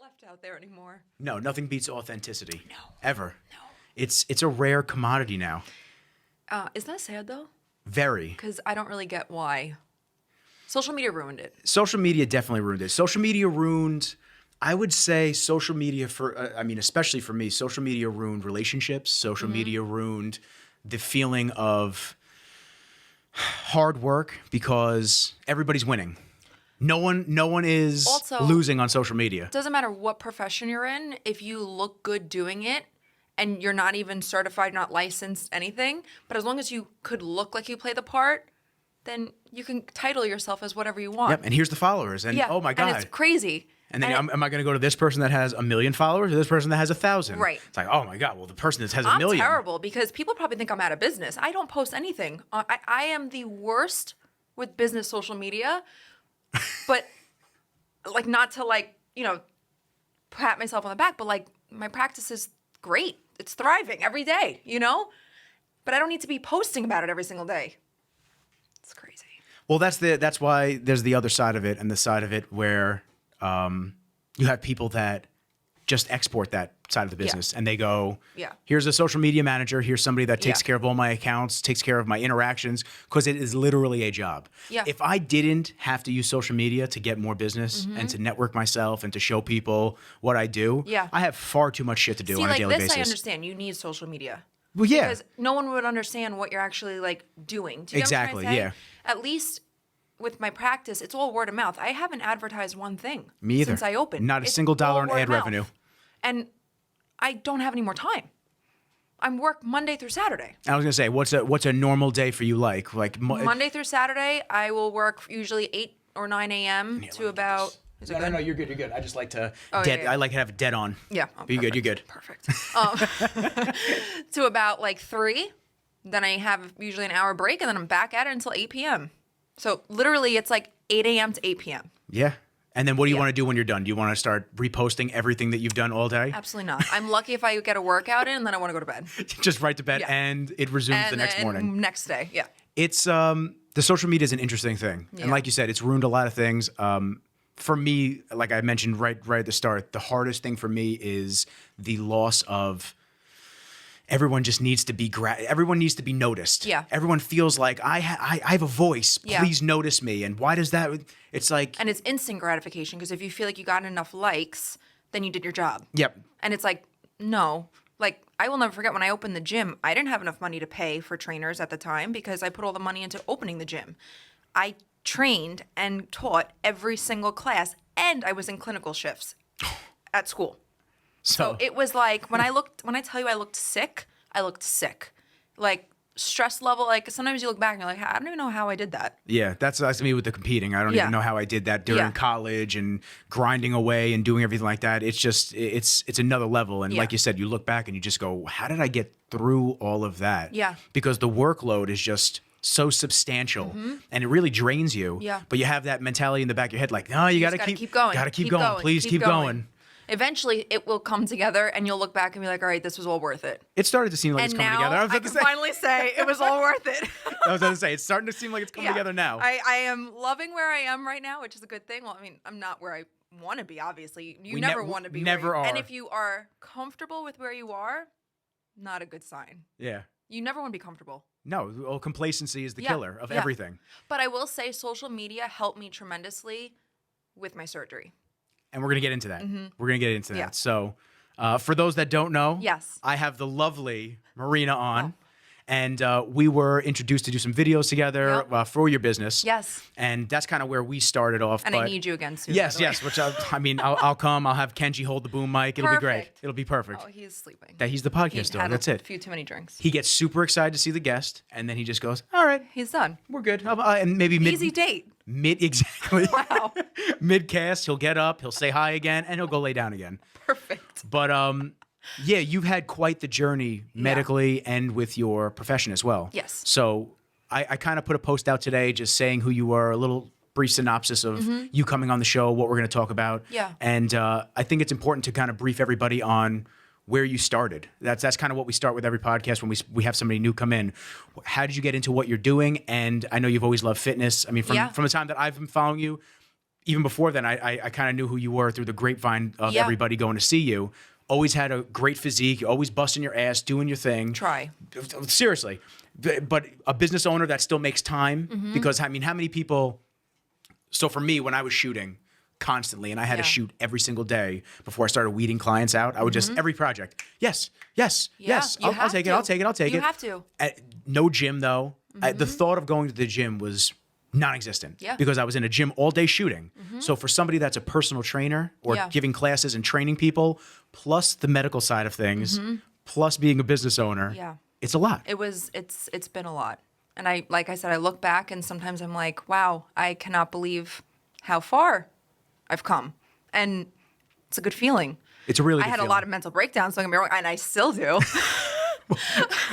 left out there anymore. No, nothing beats authenticity. No. Ever. No. It's a rare commodity now. Isn't that sad, though? Very. Because I don't really get why. Social media ruined it. Social media definitely ruined it. Social media ruined, I would say social media especially for me, social media ruined relationships. Social media ruined the feeling of hard work because everybody's winning. No one is Also, losing on social media. It doesn't matter what profession you're in. If you look good doing it and you're not even certified, not licensed, anything, but as long as you could look like you play the part, then you can title yourself as whatever you want. Yep, and here's the followers. And oh my God. And it's crazy. And then am I going to go to this person that has 1 million followers or this person that has 1,000? Right. It's like, oh my God, well, the person that has 1 I'm million. terrible because people probably think I'm out of business. I don't post anything. I am the worst with business social media, but like not to pat myself on the back, but like my practice is great. It's thriving every day, But I don't need to be posting about it every single day. It's crazy. Well, that's why there's the other side of it, and the side of it where you have people that just export that side of the business, and they go, here's a social media manager, here's somebody that takes care of all my accounts, takes care of my interactions, because it is literally a job. Yeah. If I didn't have to use social media to get more business and to network myself and to show people what I do, I have far too much shit to do on a daily basis. I understand. You need social media. Well, yeah. Because no one would understand what you're actually doing. Do you know Exactly, what I'm trying to say? yeah. At least with my practice, it's all word of mouth. I haven't advertised one thing Me either. since I opened. Not a single dollar in ad revenue. And I don't have any more time. I'm work Monday through Saturday. I was gonna say, what's a normal day for you like? Monday through Saturday, I will work usually 8 or 9 a.m. to about. No, you're good. You're good. I just like to Yeah. I like to have it dead on. Yeah. But you're good. You're good. Perfect. To about 3. Then I have usually an hour break, and then I'm back at it until 8 p.m. So literally, it's 8 a.m. to 8 p.m. Yeah. And then what do you want to do when you're done? Do you want to start reposting everything that you've done all day? Absolutely not. I'm lucky if I get a workout in, and then I want to go to bed. Just right to bed, and it resumes the next morning. Next day, yeah. It's the social media is an interesting thing, and like you said, it's ruined a lot of things. For me, like I mentioned right at the start, the hardest thing for me is the loss of. Everyone just needs to be everyone needs to be noticed. Yeah. Everyone feels like I have a voice. Please notice me. And why does that? It's like. And it's instant gratification because if you feel like you got enough likes, then you did your job. Yep. And it's like, no. Like, I will never forget when I opened the gym, I didn't have enough money to pay for trainers at the time because I put all the money into opening the gym. I trained and taught every single class, and I was in clinical shifts at school. So it was like, when I tell you I looked sick, Like, stress level, sometimes you look back and you're like, I don't even know how I did that. Yeah, that's me with the competing. I don't even know how I did that during college and grinding away and doing everything like that. It's just, it's another level. And like you said, you look back and you just go, how did I get through all of that? Yeah. Because the workload is just so substantial and it really drains you. Yeah. But you have that mentality in the back of your head, like, no, you got to keep going. Got to keep going. Please keep going. Eventually, it will come together, and you'll look back and be like, all right, this was all worth it. It started to seem like it's coming together. And now I can finally say it was all worth it. I was going to say, it's starting to seem like it's coming together now. I am loving where I am right now, which is a good thing. Well, I mean, I'm not where I want to be, obviously. You never want to be. Never are. And if you are comfortable with where you are, not a good sign. Yeah. You never want to be comfortable. No, well, complacency is the killer of everything. But I will say social media helped me tremendously with my surgery. And we're going to get into that. We're going to get into that. So for those that don't know, I have the lovely Marina on. And we were introduced to do some videos together for your business. Yes. And that's kind of where we started off. And I need you again soon. Yes, which I'll come. I'll have Kenji hold the boom mic. It'll be great. It'll be perfect. Oh, he's sleeping. He's the podcast dog. That's it. A few too many drinks. He gets super excited to see the guest. And then he just goes, all right. He's done. We're good. And maybe easy date. Exactly. Wow. Mid-cast, he'll get up, he'll say hi again, and he'll go lay down again. Perfect. But yeah, you've had quite the journey medically and with your profession as well. Yes. So I kind of put a post out today just saying who you were, a little brief synopsis of you coming on the show, what we're going to talk about. Yeah. And I think it's important to kind of brief everybody on where you started. That's kind of what we start with every podcast when we have somebody new come in. How did you get into what you're doing? And I know you've always loved fitness. I mean, from the time that I've been following you, even before then, I kind of knew who you were through the grapevine of Yeah. everybody going to see you. Always had a great physique. You're always busting your ass, doing your thing. Try. Seriously. But a business owner that still makes time Mm-hmm. because, I mean, how many people... So for me, when I was shooting constantly and I had to Yeah. shoot every single day before I started weeding clients out, I would just, every project, yes, yes, Yeah, yes, you I'll have take it, to. I'll take it, I'll take You it. have to. No gym though. The thought of going to the gym was non-existent Yeah. because I was in a gym all day shooting. So for somebody that's a personal trainer or Yeah. giving classes and training people, plus the medical side of things, plus being a business owner, Yeah. it's a lot. It's been a lot. And like I said, I look back and sometimes I'm like, wow, I cannot believe how far I've come. And it's a good feeling. It's a really I good had feeling. a lot of mental breakdowns, don't get me wrong, and I still do.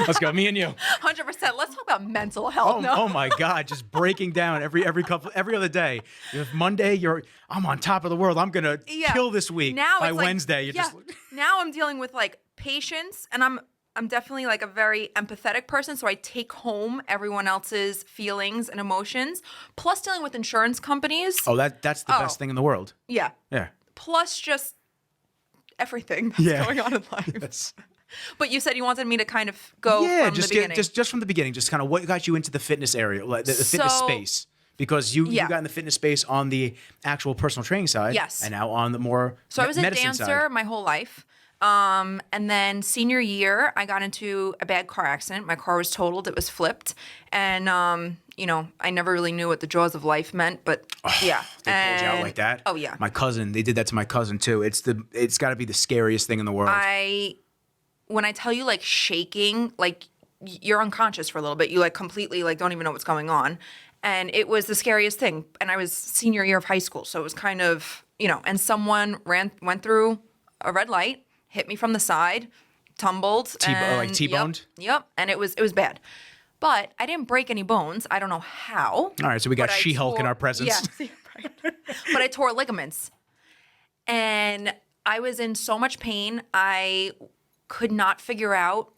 Let's go, me and you. 100%. Let's talk about mental health. Oh my God! Just breaking down every other day. If Monday I'm on top of the world. I'm gonna kill this week. Now By it's like- Wednesday, you're yeah. just Now I'm dealing with like patience, and I'm definitely like a very empathetic person, so I take home everyone else's feelings and emotions. Plus dealing with insurance companies. that's the best thing in the world. Yeah. Yeah. Plus just everything that's going on in life. That's, But you said you wanted me to kind of go from just the beginning. just from the beginning, just kind of what got you into the fitness area, like the fitness So- space, because you Yeah. got in the fitness space on the actual personal training side, Yes. and now on the more So I was a medicine dancer side. my whole life. And then senior year, I got into a bad car accident. My car was totaled. It was flipped. And, I never really knew what the jaws of life meant, but yeah. They pulled you out like that. Oh, yeah. My cousin, they did that to my cousin too. It's got to be the scariest thing in the world. When I tell you like shaking, like you're unconscious for a little bit. You like completely like don't even know what's going on. And it was the scariest thing. And I was senior year of high school. So it was kind of, and someone went through a red light, hit me from the side, tumbled. and- T-boned? Yep. And it was bad. But I didn't break any bones. I don't know how. All right, so we got but I She-Hulk in tore- our presence. Yeah, right. But I tore ligaments. And I was in so much pain. I could not figure out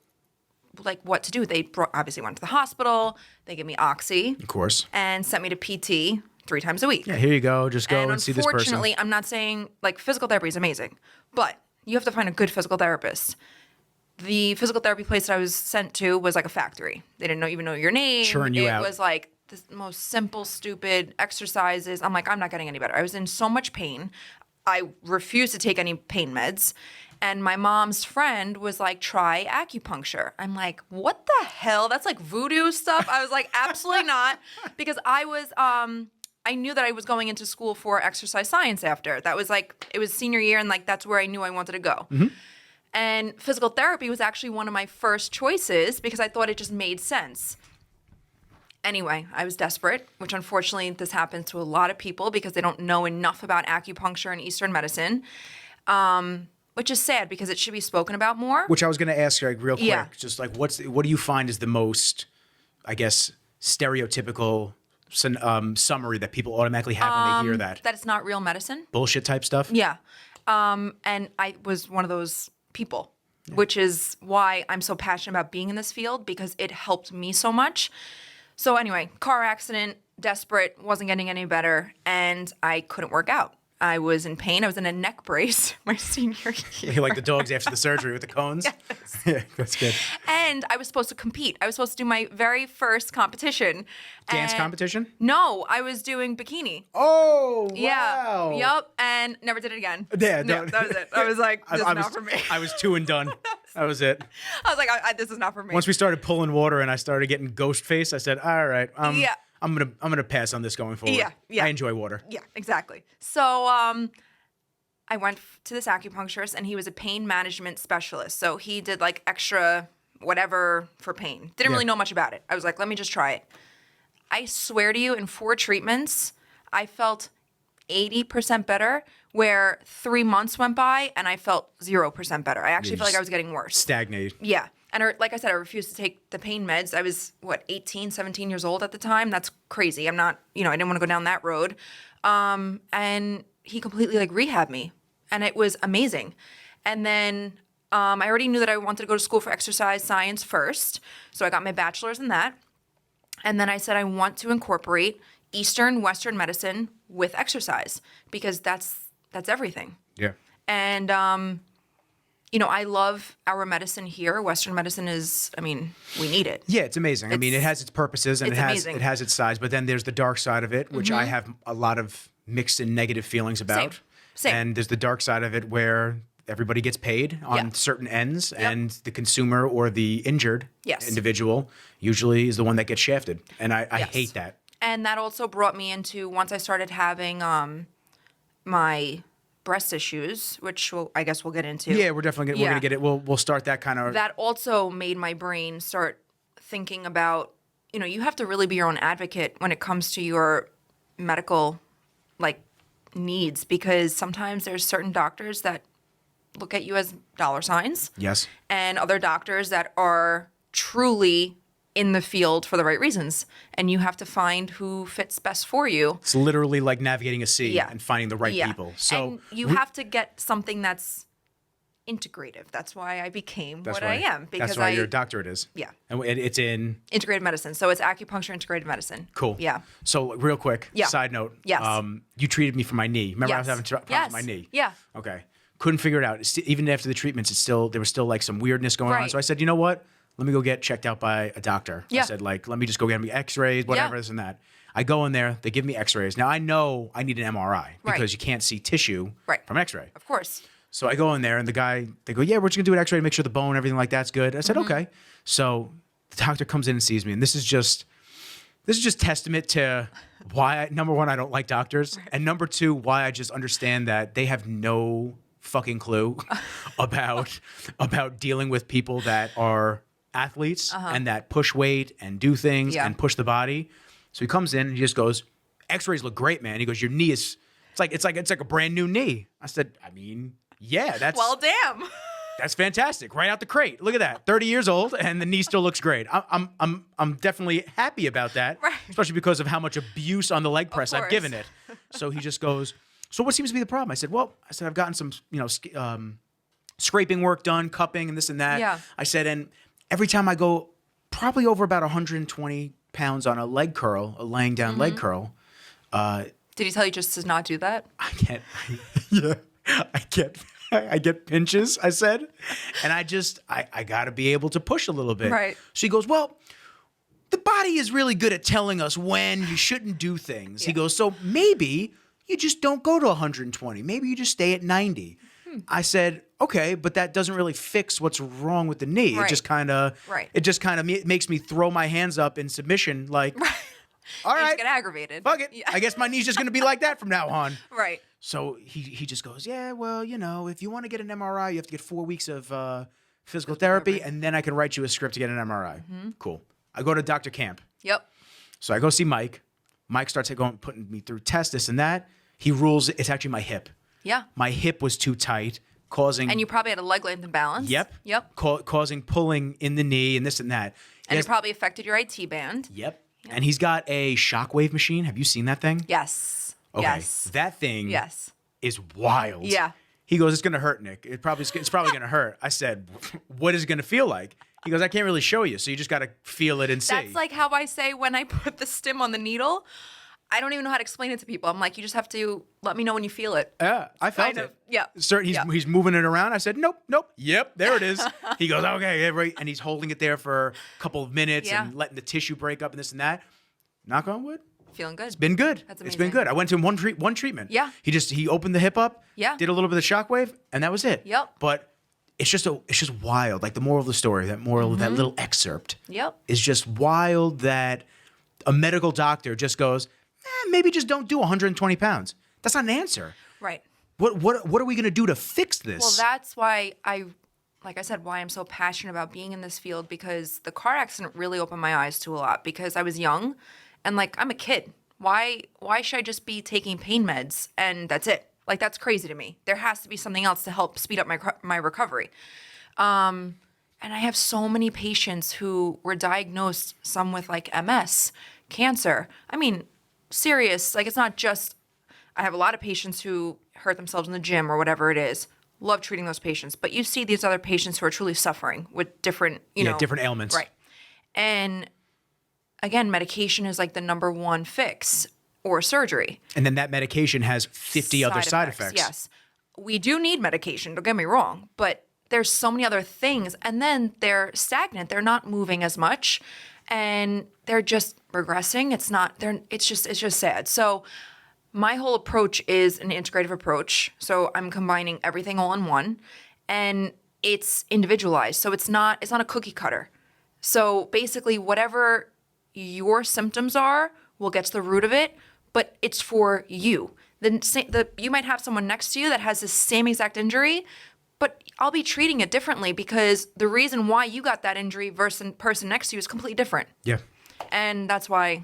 like what to do. They obviously went to the hospital. They gave me Oxy Of course. and sent me to PT 3 times a week. Yeah, here you go. Just go and and see this person. unfortunately, I'm not saying like physical therapy is amazing, but you have to find a good physical therapist. The physical therapy place that I was sent to was like a factory. They didn't even know your name. Churn you it out. was like the most simple, stupid exercises. I'm like, I'm not getting any better. I was in so much pain. I refused to take any pain meds. And my mom's friend was like, try acupuncture. I'm like, what the hell? That's like voodoo stuff. I was like, absolutely not. Because I was, I knew that I was going into school for exercise science after. That was like, it was senior year and like, that's where I knew I wanted to go. And physical therapy was actually one of my first choices because I thought it just made sense. Anyway, I was desperate, which unfortunately this happens to a lot of people because they don't know enough about acupuncture and Eastern medicine, which is sad because it should be spoken about more. Which I was going to ask you like real quick, Yeah. just like what do you find is the most, I guess, stereotypical summary that people automatically have when they hear that That it's not real medicine. bullshit type stuff? Yeah. And I was one of those people, which is why I'm so passionate about being in this field because it helped me so much. So anyway, car accident, desperate, wasn't getting any better, and I couldn't work out. I was in pain. I was in a neck brace my senior year. You're like the dogs after the surgery with the cones? Yeah, that's good. And I was supposed to compete. I was supposed to do my very first competition. Dance And- competition? No, I was doing bikini. Oh, Yeah. wow. Yep. And never did it again. Yeah, No, no. that was it. I was like, this is not for me. I was 2 and done. That was it. I was like, this is not for me. Once we started pulling water and I started getting ghost face, I said, all right, Yeah. I'm gonna pass on this going forward. Yeah. I enjoy water. Yeah, exactly. So I went to this acupuncturist, and he was a pain management specialist. So he did like extra whatever for pain. Didn't really know much about it. I was like, let me just try it. I swear to you, in 4 treatments, I felt 80% better, where 3 months went by and I felt 0% better. I actually felt like I was getting worse. Stagnate. Yeah. And like I said, I refused to take the pain meds. I was, 18, 17 years old at the time? That's crazy. I'm not, I didn't want to go down that road. And he completely like rehabbed me. And it was amazing. And then I already knew that I wanted to go to school for exercise science first. So I got my bachelor's in that. And then I said, I want to incorporate Eastern, Western medicine with exercise because that's everything. Yeah. And, I love our medicine here. Western medicine is, we need it. Yeah, it's amazing. I mean, it has its purposes and it's amazing. it has its sides, but then there's the dark side of it, which I have a lot of mixed and negative feelings about. Same. And there's the dark side of it where everybody gets paid on certain ends, and the consumer or the injured individual usually is the one that gets shafted. And I hate that. And that also brought me into, once I started having my breast issues, which I guess we'll get into. Yeah, we're definitely we're gonna get it. We'll start that kind of. That also made my brain start thinking about, you have to really be your own advocate when it comes to your medical needs, because sometimes there's certain doctors that look at you as dollar signs. Yes. And other doctors that are truly in the field for the right reasons, and you have to find who fits best for you. It's literally like navigating a sea and finding the right people. So and you have to get something that's integrative. That's why I became what I am. Because that's why your doctorate is. Yeah. And it's in integrative medicine. So it's acupuncture, integrative medicine. Cool. Yeah. So real quick, side note. Yes. You treated me for my knee. Remember I was having problems with my knee? Yeah. Okay. Couldn't figure it out. Even after the treatments, there was still like some weirdness going on. So I said, you know what? Let me go get checked out by a doctor. Yeah. I said, let me just go get me x-rays, whatever, this and that. I go in there, they give me x-rays. Now I know I need an MRI because you can't see tissue from x-ray. Of course. So I go in there and they go, yeah, we're just gonna do an x-ray to make sure the bone, everything like that's good. I said, okay. So the doctor comes in and sees me, and this is just testament to why, number one, I don't like doctors, and number two, why I just understand that they have no fucking clue about dealing with people that are athletes and that push weight and do things and push the body. So he comes in and he just goes, x-rays look great, man. He goes, your knee is, it's like a brand new knee. I said, yeah, that's, well, damn. That's fantastic. Right out the crate. Look at that. 30 years old and the knee still looks great. I'm definitely happy about that, especially because of how much abuse on the leg press I've given it. So he just goes, so what seems to be the problem? I said, I've gotten some, scraping work done, cupping and this and that. Yeah. I said, and every time I go probably over about 120 pounds on a leg curl, a laying down leg curl. Did he tell you just to not do that? I get pinches, I said, and I got to be able to push a little bit. Right. So he goes, well, the body is really good at telling us when you shouldn't do things. He goes, so maybe you just don't go to 120. Maybe you just stay at 90. I said, okay, but that doesn't really fix what's wrong with the knee. It just kind of makes me throw my hands up in submission like, all right. Just get aggravated. Fuck it. I guess my knee's just going to be like that from now on. Right. So he just goes, yeah, well, if you want to get an MRI, you have to get 4 weeks of physical therapy, and then I can write you a script to get an MRI. Cool. I go to Dr. Camp. Yep. So I go see Mike. Mike starts putting me through tests, this and that. He rules it's actually my hip. Yeah. My hip was too tight, causing... And you probably had a leg length imbalance. Yep. Causing pulling in the knee and this and that. And it probably affected your IT band. Yep. And he's got a shockwave machine. Have you seen that thing? Yes. Okay. Yes. That thing is wild. Yeah. He goes, it's going to hurt, Nick. It's probably going to hurt. I said, what is it going to feel like? He goes, I can't really show you, so you just got to feel it and see. That's like how I say when I put the stim on the needle, I don't even know how to explain it to people. I'm like, you just have to let me know when you feel it. Yeah, I felt it. Yeah. Sir, he's moving it around. I said, nope. Yep, there it is. He goes, okay, yeah, right. And he's holding it there for a couple of minutes and letting the tissue break up and this and that. Knock on wood. Feeling good. It's been good. That's amazing. It's been good. I went to one treatment. Yeah. He opened the hip up. Yeah. Did a little bit of shockwave, and that was it. Yep. But it's just wild. Like the moral of the story, that little excerpt. Yep. Is just wild that a medical doctor just goes, maybe just don't do 120 pounds. That's not an answer. Right. What are we gonna do to fix this? Well, that's why like I said, why I'm so passionate about being in this field, because the car accident really opened my eyes to a lot, because I was young and I'm a kid. Why should I just be taking pain meds and that's it? Like, that's crazy to me. There has to be something else to help speed up my recovery. And I have so many patients who were diagnosed, some with MS, cancer. I mean, serious. Like, it's not just, I have a lot of patients who hurt themselves in the gym or whatever it is. Love treating those patients. But you see these other patients who are truly suffering with different, different ailments. Right. And again, medication is like the number one fix. or surgery. And then that medication has 50 other side effects. Yes. We do need medication, don't get me wrong, but there's so many other things, and then they're stagnant. They're not moving as much, and they're just regressing. It's just sad. So my whole approach is an integrative approach. So I'm combining everything all in one, and it's individualized. So it's not a cookie cutter. So basically whatever your symptoms are, we'll get to the root of it, but it's for you. You might have someone next to you that has the same exact injury, but I'll be treating it differently because the reason why you got that injury versus the person next to you is completely different. Yeah. And that's why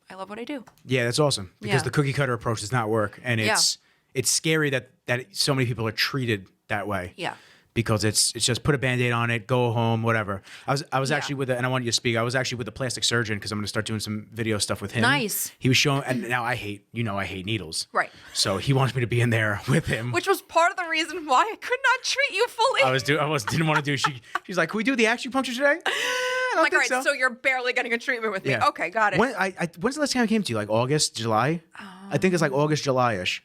I love what I do. Yeah, that's awesome because the cookie cutter approach does not work, and it's scary that so many people are treated that way. Yeah. Because it's just put a Band-Aid on it, go home, whatever. I was actually and I want you to speak. I was actually with a plastic surgeon because I'm going to start doing some video stuff with him. Nice. He was showing, and now I hate needles. Right. So he wants me to be in there with him. Which was part of the reason why I could not treat you fully. Didn't want to do. She's like, can we do the acupuncture today? I don't Like, all right, think so you're barely getting a treatment with me. Yeah. Okay, got it. When's the last time I came to you? Like August, July? I think it's like August, July-ish.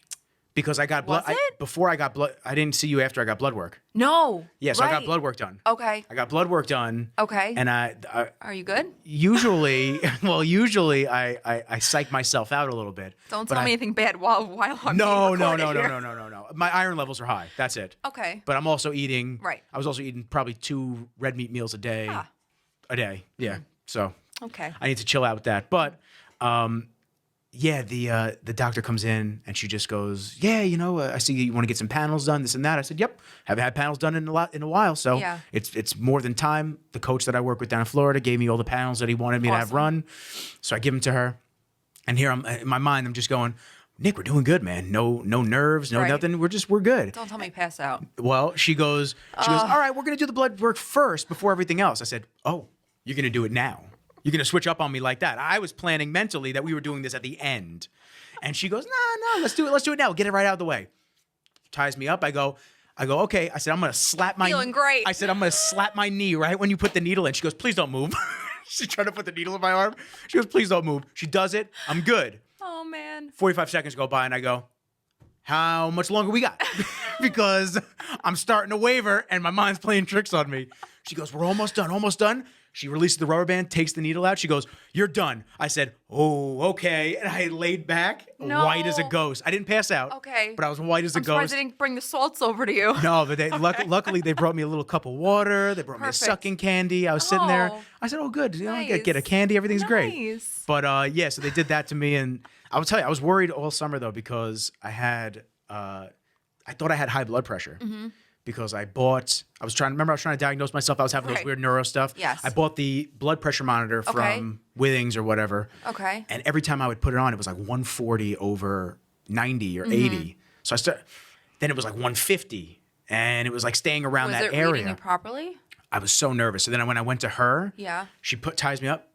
Because I got blood. Was it? Before I got blood, I didn't see you after I got blood work. No. Yeah, so I got right. blood work done. Okay. I got blood work done. Okay. And Are you good? usually I psych myself out a little bit. Don't but tell me anything bad while I'm No. being recorded here. No. My iron levels are high. That's it. Okay. But I'm also eating. Right. I was also eating probably 2 red meat meals a day. Ah. A day. Yeah. So. Okay. I need to chill out with that. But yeah, the doctor comes in and she just goes, yeah, I see you want to get some panels done, this and that. I said, yep, haven't had panels done in a while, so Yeah. it's more than time. The coach that I work with down in Florida gave me all the panels that he wanted me to have Awesome. run, so I give them to her. And here I'm in my mind, I'm just going, Nick, we're doing good, man. No nerves, no Right. nothing. We're good. Don't tell me pass out. Well, she goes, all right, we're gonna do the blood work first before everything else. I said, oh, you're gonna do it now. You're going to switch up on me like that. I was planning mentally that we were doing this at the end. And she goes, no, let's do it. Let's do it now. Get it right out of the way. Ties me up. I go, okay. I said, I'm going to slap my... Feeling great. I said, I'm going to slap my knee right when you put the needle in. She goes, please don't move. She's trying to put the needle in my arm. She goes, please don't move. She does it. I'm good. Oh, man. 45 seconds go by and I go, how much longer we got? Because I'm starting to waver and my mind's playing tricks on me. She goes, we're almost done. She releases the rubber band, takes the needle out. She goes, you're done. I said, oh, okay. And I laid back, No. white as a ghost. I didn't pass out. Okay. But I was white as a I'm surprised ghost. they didn't bring the salts over to you. No, but luckily they brought me a little cup of water. They brought me a Perfect. sucking candy. I was sitting there. Oh. I said, oh, good. I Nice. get a candy. Everything's great. Nice. But yeah, so they did that to me. And I will tell you, I was worried all summer, though, because I thought I had high blood pressure. Mm-hmm. Because I was trying to diagnose myself. I was having those Right. weird neuro stuff. Yes. I bought the blood pressure monitor from Withings or whatever. Okay. And every time I would put it on, it was like 140 over 90 or Mm-hmm. 80. So then it was like 150. And it was like staying around Was that it reading area. you properly? I was so nervous. So then when I went to her, Yeah. she ties me up.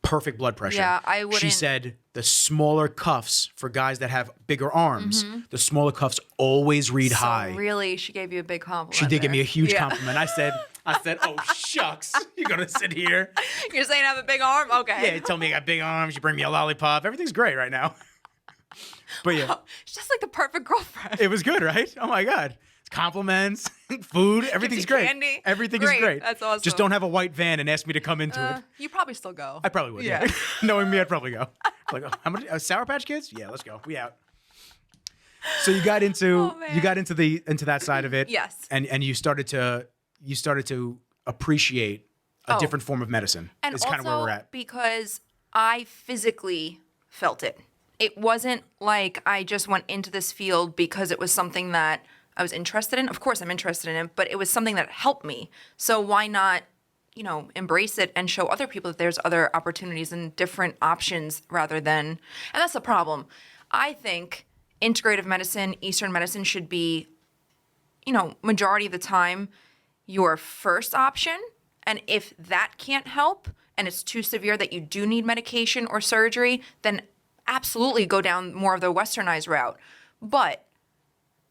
Perfect blood pressure. Yeah, I She wouldn't- said the smaller cuffs for guys that have bigger arms, the smaller cuffs always read high. So really, she gave you a big compliment. She did give me a huge Yeah. compliment. I said, oh shucks, you're gonna sit here. You're saying I have a big arm? Okay. Yeah, you tell me I got big arms. You bring me a lollipop. Everything's great right now. But yeah, She's just like the perfect girlfriend. it was good, right? Oh my god, compliments, food, everything's you great. candy. Everything Great. is great. That's awesome. Just don't have a white van and ask me to come into it. You probably still go. I probably would. Yeah. Yeah. Knowing me, I'd probably go. Like, oh, how much? Sour Patch Kids? Yeah, let's go. We out. So you got into Oh, man. into that side of it. Yes. And you started to appreciate a different form of medicine. And is also kind of where we're at. because I physically felt it. It wasn't like I just went into this field because it was something that I was interested in. Of course, I'm interested in it, but it was something that helped me. So why not, embrace it and show other people that there's other opportunities and different options rather than, and that's the problem. I think integrative medicine, Eastern medicine should be, majority of the time your first option. And if that can't help and it's too severe that you do need medication or surgery, then absolutely go down more of the westernized route. But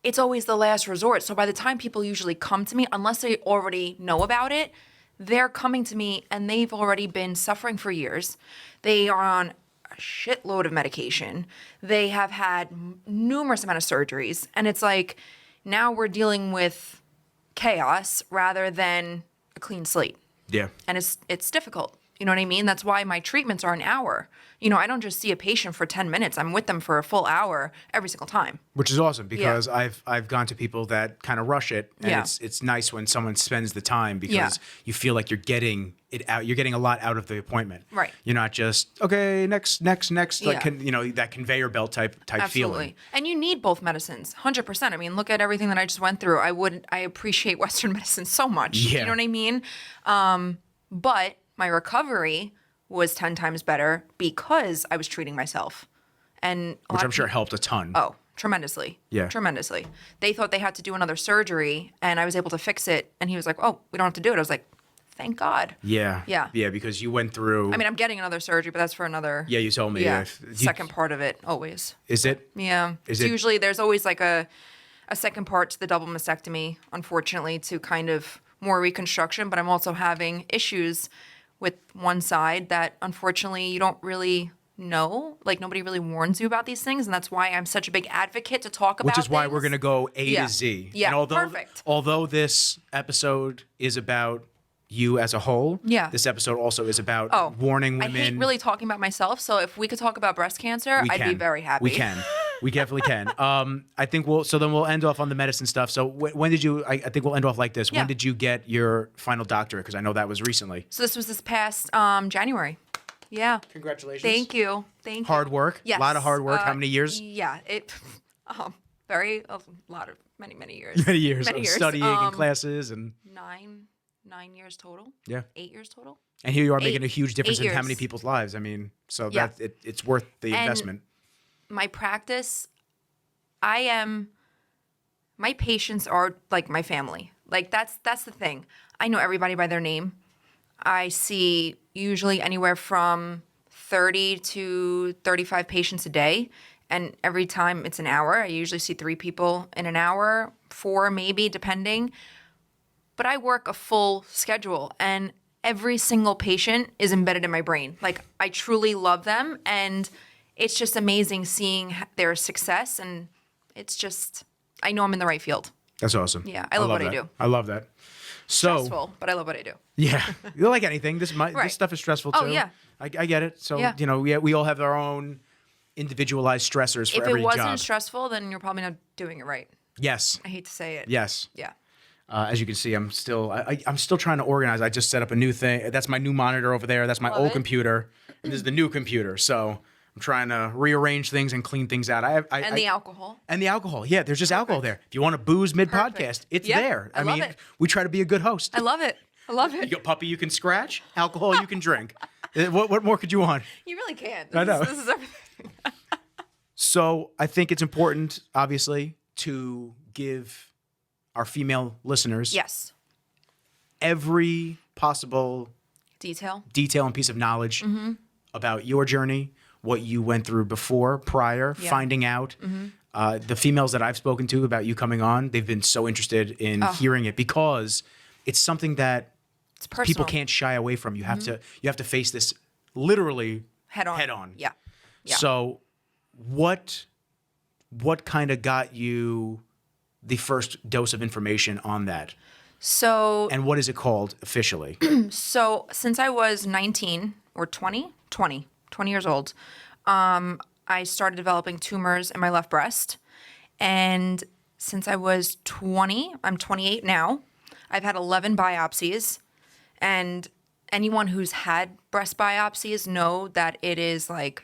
it's always the last resort. So by the time people usually come to me, unless they already know about it, they're coming to me and they've already been suffering for years. They are on a shitload of medication. They have had numerous amount of surgeries. And it's like, now we're dealing with chaos rather than a clean slate. Yeah. And it's difficult. You know what I mean? That's why my treatments are an hour. You know, I don't just see a patient for 10 minutes. I'm with them for a full hour every single time. Which is awesome because I've gone to people that kind of rush it, and Yeah. it's nice when someone spends the time because Yeah. you feel like you're getting it out. You're getting a lot out of the appointment. Right. You're not just okay, next, like Yeah. that conveyor belt type Absolutely. feeling. And you need both medicines, 100%. I mean, look at everything that I just went through. I appreciate Western medicine so much. Yeah. You know what I mean? But my recovery was 10 times better because I was treating myself. And Which I'm sure helped a ton. Oh, tremendously. Yeah. Tremendously. They thought they had to do another surgery, and I was able to fix it. And he was like, oh, we don't have to do it. I was like, thank God. Yeah. Yeah. Yeah, because you went through. I mean, I'm getting another surgery, but that's for another. Yeah, you told me. Yeah. You- Second part of it, always. Is it? Yeah. Is It's it- usually, there's always like a second part to the double mastectomy, unfortunately, to kind of more reconstruction. But I'm also having issues with one side that unfortunately you don't really know. Like, nobody really warns you about these things. And that's why I'm such a big advocate to talk about Which is why things. we're going to go A Yeah. to Z. Yeah, And perfect. Although this episode is about you as a whole, Yeah. this episode also is about warning women. I hate really talking about myself. So if we could talk about breast cancer, We I'd be can. very happy. We can. We definitely can. I think then we'll end off on the medicine stuff. So when did you? I think we'll end off like this. Yeah. When did you get your final doctorate? Because I know that was recently. So this was this past January. Yeah. Congratulations. Thank you. Thank you. Hard work. Yes. A lot of hard work. How many years? Yeah. Many years. Many years Many of years. studying and classes and 9 years total. yeah. 8 years total. And here you are making a huge difference 8 in how many years. people's lives. I mean, so Yeah. it's worth the And investment. My practice, my patients are like my family. Like that's the thing. I know everybody by their name. I see usually anywhere from 30 to 35 patients a day. And every time it's an hour. I usually see 3 people in an hour, 4 maybe, depending. But I work a full schedule, and every single patient is embedded in my brain. Like, I truly love them, and it's just amazing seeing their success. And it's just, I know I'm in the right field. That's awesome. Yeah, I love what I that. do. I love that. So Stressful, but I love what I do. yeah, you like anything. This Right. stuff is stressful too. Oh, yeah. I get it. So Yeah. we all have our own individualized stressors for If every it wasn't job. stressful, then you're probably not doing it right. Yes. I hate to say it. Yes. Yeah. As you can see, I'm still trying to organize. I just set up a new thing. That's my new monitor over there. That's my Love old it. computer. And this is the new computer. So I'm trying to rearrange things and clean things out. And the alcohol. And the alcohol. Yeah, there's just alcohol there. If you want to booze mid-podcast, it's Yep, there. I love mean, it. we try to be a good host. I love it. I love You it. got puppy you can scratch, alcohol you can drink. What more could you want? You really can't. I know. This is everything. So I think it's important, obviously, to give our female listeners Yes. every possible Detail. detail and piece of knowledge Mm-hmm. about your journey, what you went through before, prior, Yeah. finding out. The females that I've spoken to about you coming on, they've been so interested in hearing it because it's something that It's personal. people can't shy away from. You have to face this literally Head on. Head on. Yeah. Yeah. So what kind of got you the first dose of information on that? So And what is it called officially? So since I was 19 or 20 years old, I started developing tumors in my left breast. And since I was 20, I'm 28 now, I've had 11 biopsies. And anyone who's had breast biopsies know that it is like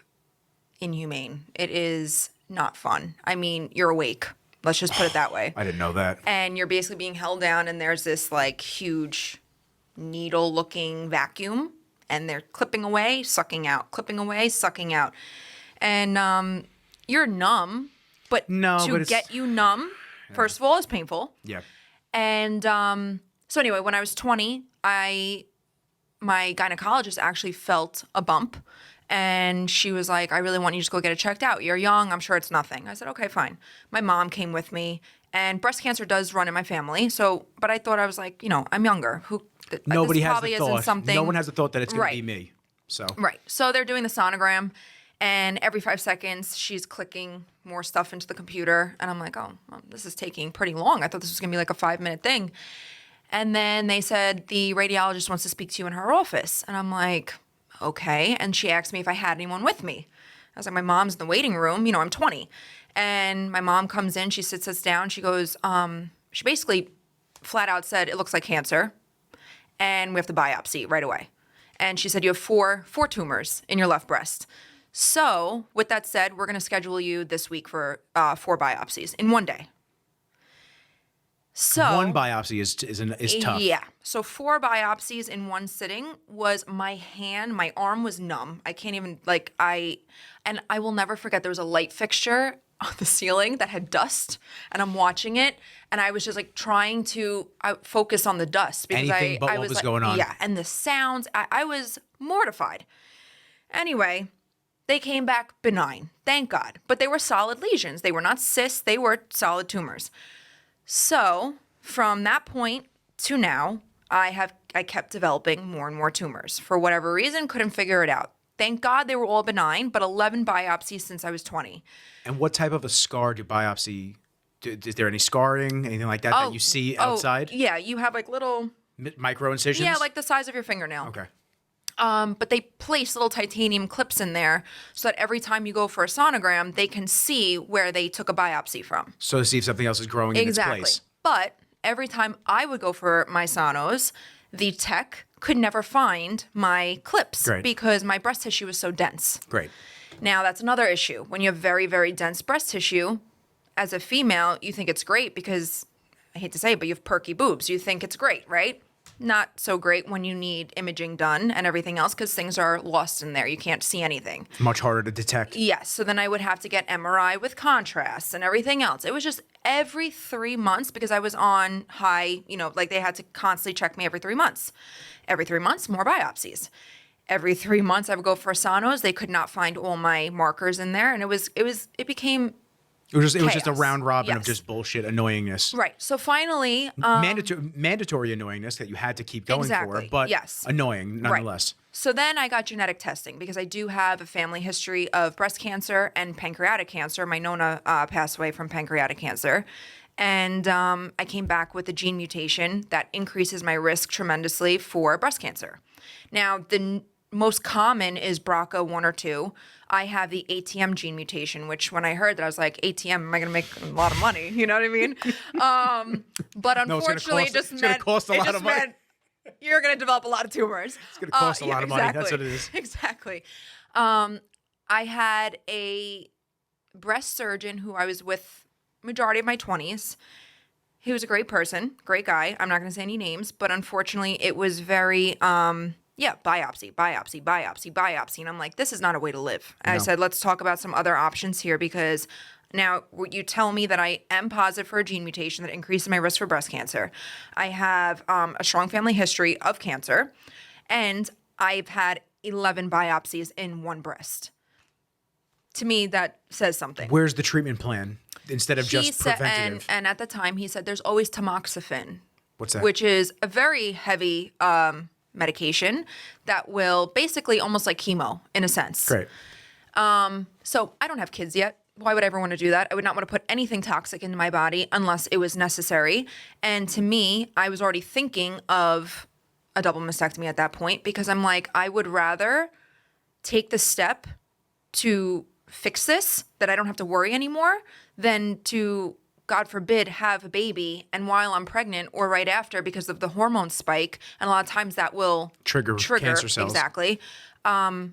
inhumane. It is not fun. I mean, you're awake. Let's just put it that way. I didn't know that. And you're basically being held down, and there's this like huge needle looking vacuum, and they're clipping away, sucking out, clipping away, sucking out. And you're numb, but No, to but it's- get you numb, first of all, is painful. Yeah. And so anyway, when I was 20, my gynecologist actually felt a bump. And she was like, I really want you to just go get it checked out. You're young. I'm sure it's nothing. I said, okay, fine. My mom came with me. And breast cancer does run in my family. So, but I thought I was like, I'm younger. Nobody this has probably the isn't thought. something. No one has the thought that it's going Right. to be me. So Right. So they're doing the sonogram. And every 5 seconds, she's clicking more stuff into the computer. And I'm like, oh, well, this is taking pretty long. I thought this was going to be like a 5-minute thing. And then they said, the radiologist wants to speak to you in her office. And I'm like, okay. And she asked me if I had anyone with me. I was like, my mom's in the waiting room. I'm 20. And my mom comes in. She sits us down. She goes, she basically flat out said, it looks like cancer. And we have to biopsy right away. And she said, you have four tumors in your left breast. So with that said, we're going to schedule you this week for 4 biopsies in one day. So one biopsy is tough. Yeah. So 4 biopsies in one sitting was my arm was numb. I can't even and I will never forget there was a light fixture on the ceiling that had dust, and I'm watching it, and I was just like trying to focus on the dust because Anything but I what was was like, going on. Yeah, and the sounds. I was mortified. Anyway, they came back benign, thank God, but they were solid lesions. They were not cysts. They were solid tumors. So from that point to now, I kept developing more and more tumors. For whatever reason, couldn't figure it out. Thank God they were all benign, but 11 biopsies since I was 20. And what type of a scar do biopsy? Is there any scarring, anything like that you see outside? Yeah, you have like little Micro incisions? Yeah, like the size of your fingernail. Okay. But they place little titanium clips in there so that every time you go for a sonogram, they can see where they took a biopsy from. So to see if something else is growing in its place. But every time I would go for my sonos, the tech could never find my clips because my breast tissue was so dense. Great. Now, that's another issue. When you have very, very dense breast tissue, as a female, you think it's great because, I hate to say it, but you have perky boobs. You think it's great, right? Not so great when you need imaging done and everything else because things are lost in there. You can't see anything. Much harder to detect. Yes. So then I would have to get MRI with contrast and everything else. It was just every 3 months because I was on high, like they had to constantly check me every 3 months. Every 3 months, more biopsies. Every 3 months, I would go for sonos. They could not find all my markers in there. And it became It was just a chaos. round robin of Yes. just bullshit annoyingness. Right. So finally, Mandatory annoyingness that you had to keep going Exactly. for, but Yes. annoying nonetheless. Right. So then I got genetic testing because I do have a family history of breast cancer and pancreatic cancer. My Nona passed away from pancreatic cancer. And I came back with a gene mutation that increases my risk tremendously for breast cancer. Now, the most common is BRCA1 or 2. I have the ATM gene mutation, which when I heard that, I was like, ATM, am I going to make a lot of money? You know what I mean? But unfortunately, it's gonna cost a lot of money. meant you're going to develop a lot of tumors. It's going to cost a lot of money. That's what it is. Exactly. I had a breast surgeon who I was with majority of my 20s. He was a great person, great guy. I'm not going to say any names, but unfortunately, it was very, biopsy. And I'm like, this is not a way to live. And I said, let's talk about some other options here because now you tell me that I am positive for a gene mutation that increases my risk for breast cancer. I have a strong family history of cancer, and I've had 11 biopsies in one breast. To me, that says something. Where's the treatment plan instead of just preventative? And at the time, he said there's always tamoxifen. What's that? Which is a very heavy medication that will basically almost like chemo in a sense. Great. So I don't have kids yet. Why would I ever want to do that? I would not want to put anything toxic into my body unless it was necessary. And to me, I was already thinking of a double mastectomy at that point because I'm like, I would rather take the step to fix this, that I don't have to worry anymore, than to, God forbid, have a baby and while I'm pregnant or right after because of the hormone spike, and a lot of times that will Trigger cancer cells. Exactly. And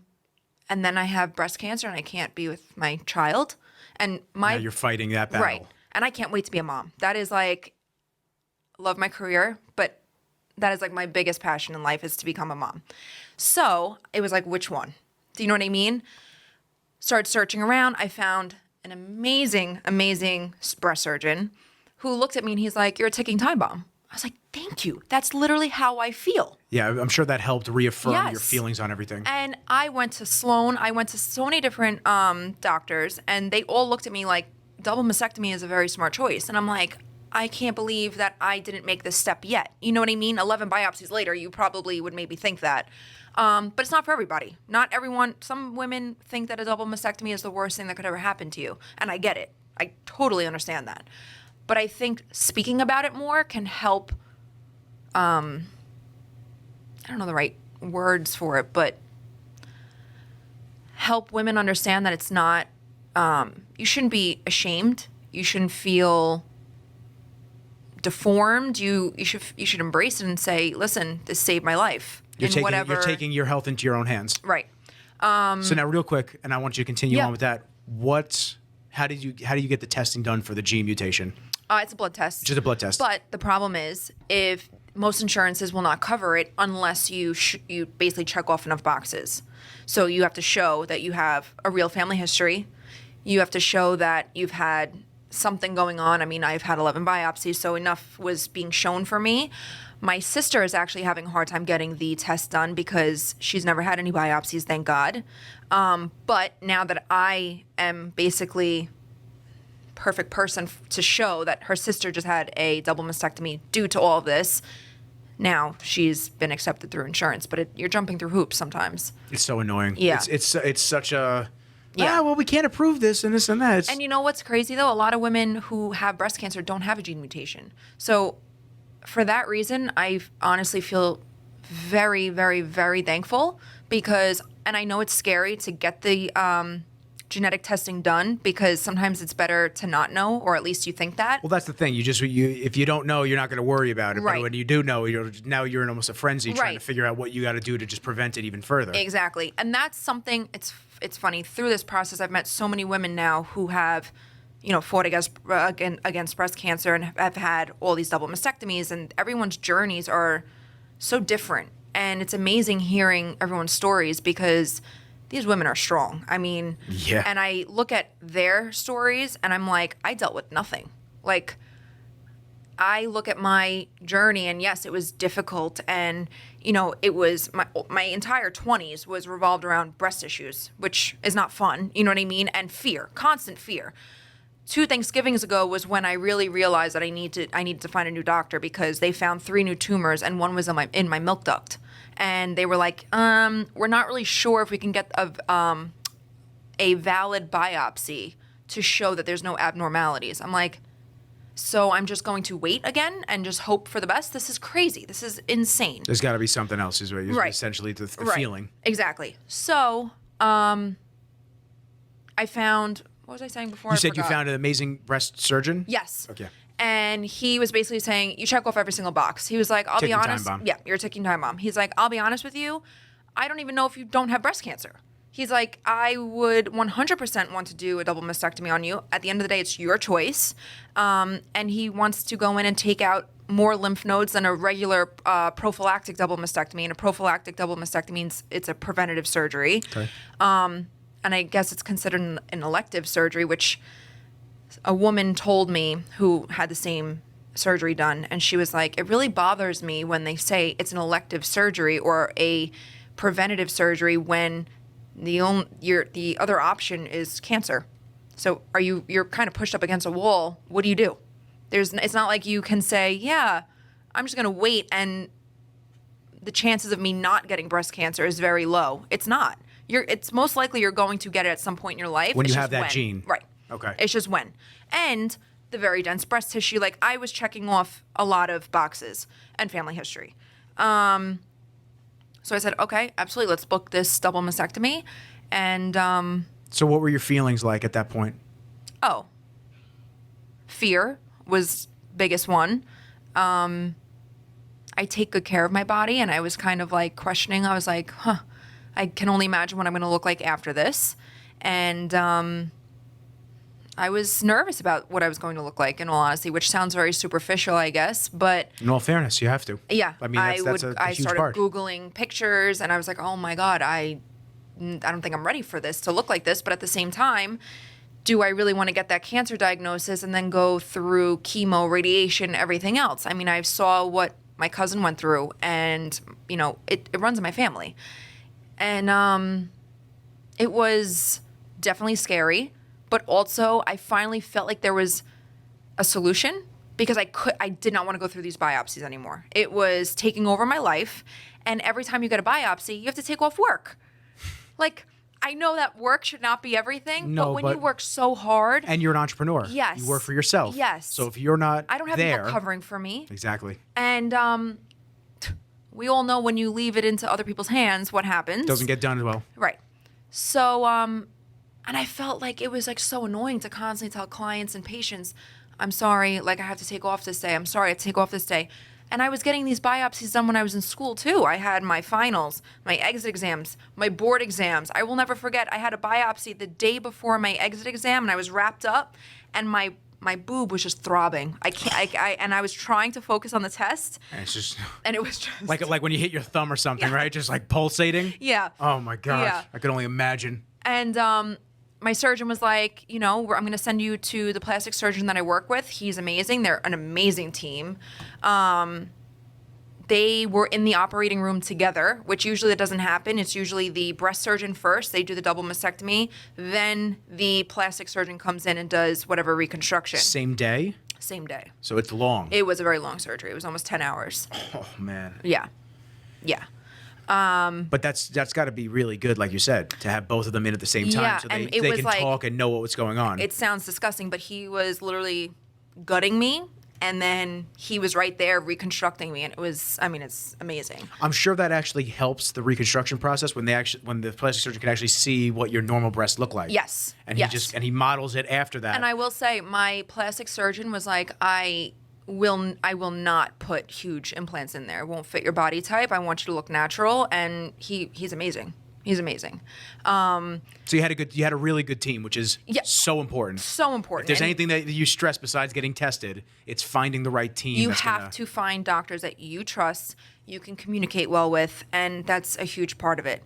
then I have breast cancer and I can't be with my child. And Now you're fighting that battle. Right. And I can't wait to be a mom. That is like, love my career, but that is like my biggest passion in life is to become a mom. So it was like, which one? Do you know what I mean? Started searching around. I found an amazing, amazing breast surgeon who looked at me and he's like, you're a ticking time bomb. I was like, thank you. That's literally how I feel. Yeah, I'm sure that helped reaffirm Yes. your feelings on everything. And I went to Sloan. I went to so many different doctors, and they all looked at me like double mastectomy is a very smart choice. And I'm like, I can't believe that I didn't make this step yet. You know what I mean? 11 biopsies later, you probably would maybe think that. But it's not for everybody. Not everyone. Some women think that a double mastectomy is the worst thing that could ever happen to you. And I get it. I totally understand that. But I think speaking about it more can help, I don't know the right words for it, but help women understand that it's not, you shouldn't be ashamed. You shouldn't feel deformed. You should embrace it and say, listen, this saved my life. You're taking your health into your own hands. Right. So now real quick, and I want you to continue Yeah. on with that. How do you get the testing done for the gene mutation? It's a blood test. Just a blood test. But the problem is, if most insurances will not cover it unless you basically check off enough boxes. So you have to show that you have a real family history. You have to show that you've had something going on. I mean, I've had 11 biopsies, so enough was being shown for me. My sister is actually having a hard time getting the test done because she's never had any biopsies, thank God. But now that I am basically perfect person to show that her sister just had a double mastectomy due to all of this, now she's been accepted through insurance. But you're jumping through hoops sometimes. It's so annoying. Yeah. It's such a... Yeah. Well, we can't approve this and this and that. And you know what's crazy, though? A lot of women who have breast cancer don't have a gene mutation. So for that reason, I honestly feel very, very, very thankful because, and I know it's scary to get the genetic testing done because sometimes it's better to not know, or at least you think that. Well, that's the thing. If you don't know, you're not going to worry about it. Right. But when you do know, now you're in almost a frenzy trying Right. to figure out what you got to do to just prevent it even further. Exactly. And that's something, it's funny. Through this process, I've met so many women now who have, fought against breast cancer and have had all these double mastectomies, and everyone's journeys are so different. And it's amazing hearing everyone's stories because these women are strong. I mean, Yeah. And I look at their stories and I'm like, I dealt with nothing. Like, I look at my journey and yes, it was difficult. And, it was my entire 20s was revolved around breast issues, which is not fun. You know what I mean? And fear, constant fear. 2 Thanksgivings ago was when I really realized that I needed to find a new doctor because they found 3 new tumors and one was in my milk duct. And they were like, we're not really sure if we can get a valid biopsy to show that there's no abnormalities. I'm like, so I'm just going to wait again and just hope for the best? This is crazy. This is insane. There's got to be something else, is what you're Right. essentially the Right. feeling. Exactly. So, I found, what was I saying before? You I said you forgot. found an amazing breast surgeon? Yes. Okay. And he was basically saying, you check off every single box. He was like, I'll Ticking be time honest. bomb. Yeah, you're a ticking time bomb. He's like, I'll be honest with you. I don't even know if you don't have breast cancer. He's like, I would 100% want to do a double mastectomy on you. At the end of the day, it's your choice. And he wants to go in and take out more lymph nodes than a regular prophylactic double mastectomy. And a prophylactic double mastectomy means it's a preventative surgery. Okay. And I guess it's considered an elective surgery, which a woman told me who had the same surgery done. And she was like, it really bothers me when they say it's an elective surgery or a preventative surgery when the other option is cancer. So you're kind of pushed up against a wall. What do? It's not like you can say, yeah, I'm just going to wait and the chances of me not getting breast cancer is very low. It's not. It's most likely you're going to get it at some point in your life. When It's you just have that when. gene. Right. Okay. It's just when. And the very dense breast tissue, like I was checking off a lot of boxes and family history. So I said, okay, absolutely, let's book this double mastectomy. And, So what were your feelings like at that point? fear was biggest one. I take good care of my body, and I was kind of like questioning. I was like, I can only imagine what I'm going to look like after this. And I was nervous about what I was going to look like, in all honesty, which sounds very superficial, I guess. But In all fairness, you have to. yeah, I mean, that's a I huge started part. Googling pictures, and I was like, oh my God, I don't think I'm ready for this to look like this. But at the same time, do I really want to get that cancer diagnosis and then go through chemo, radiation, everything else? I mean, I saw what my cousin went through, and it runs in my family. And it was definitely scary, but also I finally felt like there was a solution. because I did not want to go through these biopsies anymore. It was taking over my life. And every time you get a biopsy, you have to take off work. Like, I know that work should not be everything, No, but when you but- work so hard. And you're an entrepreneur. Yes. You work for yourself. Yes. So if you're not I don't have there, people covering for me. Exactly. And we all know when you leave it into other people's hands, what happens. Doesn't get done as well. Right. So, and I felt like it was like so annoying to constantly tell clients and patients, I'm sorry, like I have to take off this day. I'm sorry, I have to take off this day. And I was getting these biopsies done when I was in school too. I had my finals, my exit exams, my board exams. I will never forget, I had a biopsy the day before my exit exam and I was wrapped up and my boob was just throbbing. And I was trying to focus on the test And it's just and it was just like when you hit your thumb or something, Yeah. right? Just like pulsating. Yeah. Oh my gosh. Yeah. I could only imagine. And my surgeon was like, I'm going to send you to the plastic surgeon that I work with. He's amazing. They're an amazing team. They were in the operating room together, which usually that doesn't happen. It's usually the breast surgeon first. They do the double mastectomy. Then the plastic surgeon comes in and does whatever reconstruction. Same day. Same day. So it's long. It was a very long surgery. It was almost 10 hours. Oh man. Yeah. Yeah. But that's got to be really good, like you said, to have both of them in at the same time, Yeah, so and they it was can like- talk and know what's going on. It sounds disgusting, but he was literally gutting me. And then he was right there reconstructing me. And it's amazing. I'm sure that actually helps the reconstruction process when the plastic surgeon can actually see what your normal breasts look like. Yes. And Yes. he models it after that. And I will say, my plastic surgeon was like, I will not put huge implants in there. It won't fit your body type. I want you to look natural. And he's amazing. He's amazing. So you had a really good team, which is Yeah. so important. So important. If there's And anything that you stress besides getting tested, it's finding the right team. you that's have gonna- to find doctors that you trust, you can communicate well with, and that's a huge part of it.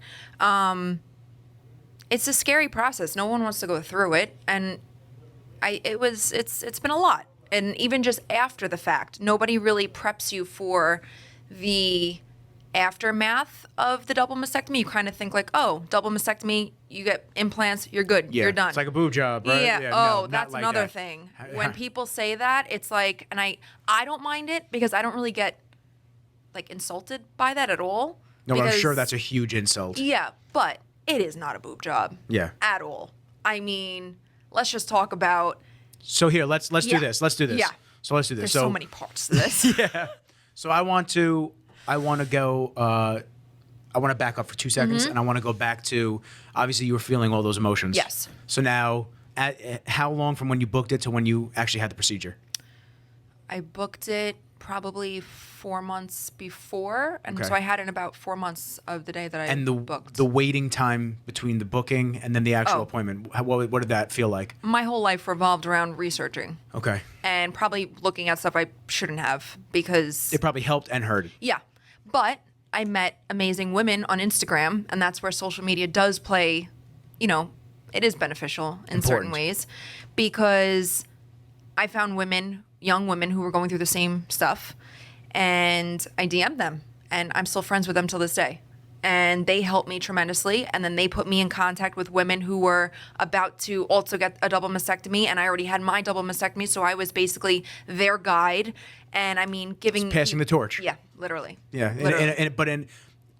It's a scary process. No one wants to go through it, and it's been a lot. And even just after the fact, nobody really preps you for the aftermath of the double mastectomy. You kind of think like, oh, double mastectomy, you get implants, you're good, Yeah, you're done. It's like a boob job, right? Yeah. no, Oh, not that's like another that. thing. When people say that, it's like, and I don't mind it because I don't really get like insulted by that at all. No, but I'm because- sure that's a huge insult. Yeah, but it is not a boob job. Yeah. At all. I mean, let's just talk about. So here, let's do Yeah. this. Let's do this. Yeah. So let's do this. There's so many parts to this. So I want to go. I want to back up for 2 seconds, and I want to go back to. Obviously, you were feeling all those emotions. Yes. So now, how long from when you booked it to when you actually had the procedure? I booked it probably 4 months before, and Okay. so I had it in about 4 months of the day that I And booked. the waiting time between the booking and then the actual Oh. appointment. What did that feel like? My whole life revolved around researching Okay. and probably looking at stuff I shouldn't have because It probably helped and hurt. yeah, but I met amazing women on Instagram, and that's where social media does play, it is beneficial in certain Important. ways because I found young women who were going through the same stuff, and I DM'd them, and I'm still friends with them till this day. And they helped me tremendously, and then they put me in contact with women who were about to also get a double mastectomy, and I already had my double mastectomy, so I was basically their guide, and I mean, giving Passing the torch. Yeah, literally. Yeah, Literally.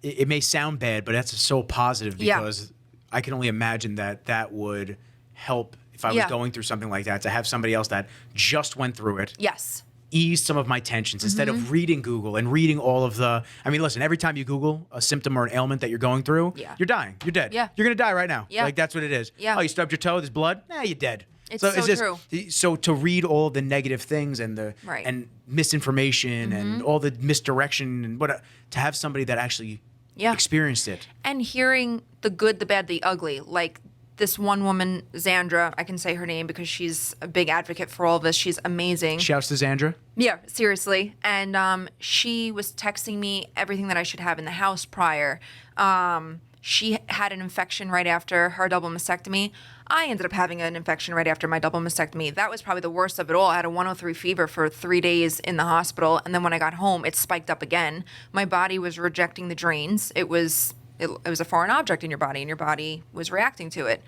It may sound bad, but that's so positive Yeah. because I can only imagine that would help if I was Yeah. going through something like that to have somebody else that just went through it. Yes. Ease some of my tensions instead Mm-hmm. of reading Google and reading all of the. I mean, listen, every time you Google a symptom or an ailment that you're going through, Yeah. you're dying. You're dead. Yeah. You're going to die right now. Yeah. Like, that's what it is. Yeah. Oh, you stubbed your toe, there's blood? Nah, you're dead. It's so true. So to read all the negative things and Right. and misinformation and all the misdirection and to have somebody that actually Yeah. experienced it. And hearing the good, the bad, the ugly. Like this one woman, Xandra, I can say her name because she's a big advocate for all of this. She's amazing. Shouts to Xandra. Yeah, seriously. And she was texting me everything that I should have in the house prior. She had an infection right after her double mastectomy. I ended up having an infection right after my double mastectomy. That was probably the worst of it all. I had a 103 fever for 3 days in the hospital, and then when I got home, it spiked up again. My body was rejecting the drains. It was a foreign object in your body, and your body was reacting to it.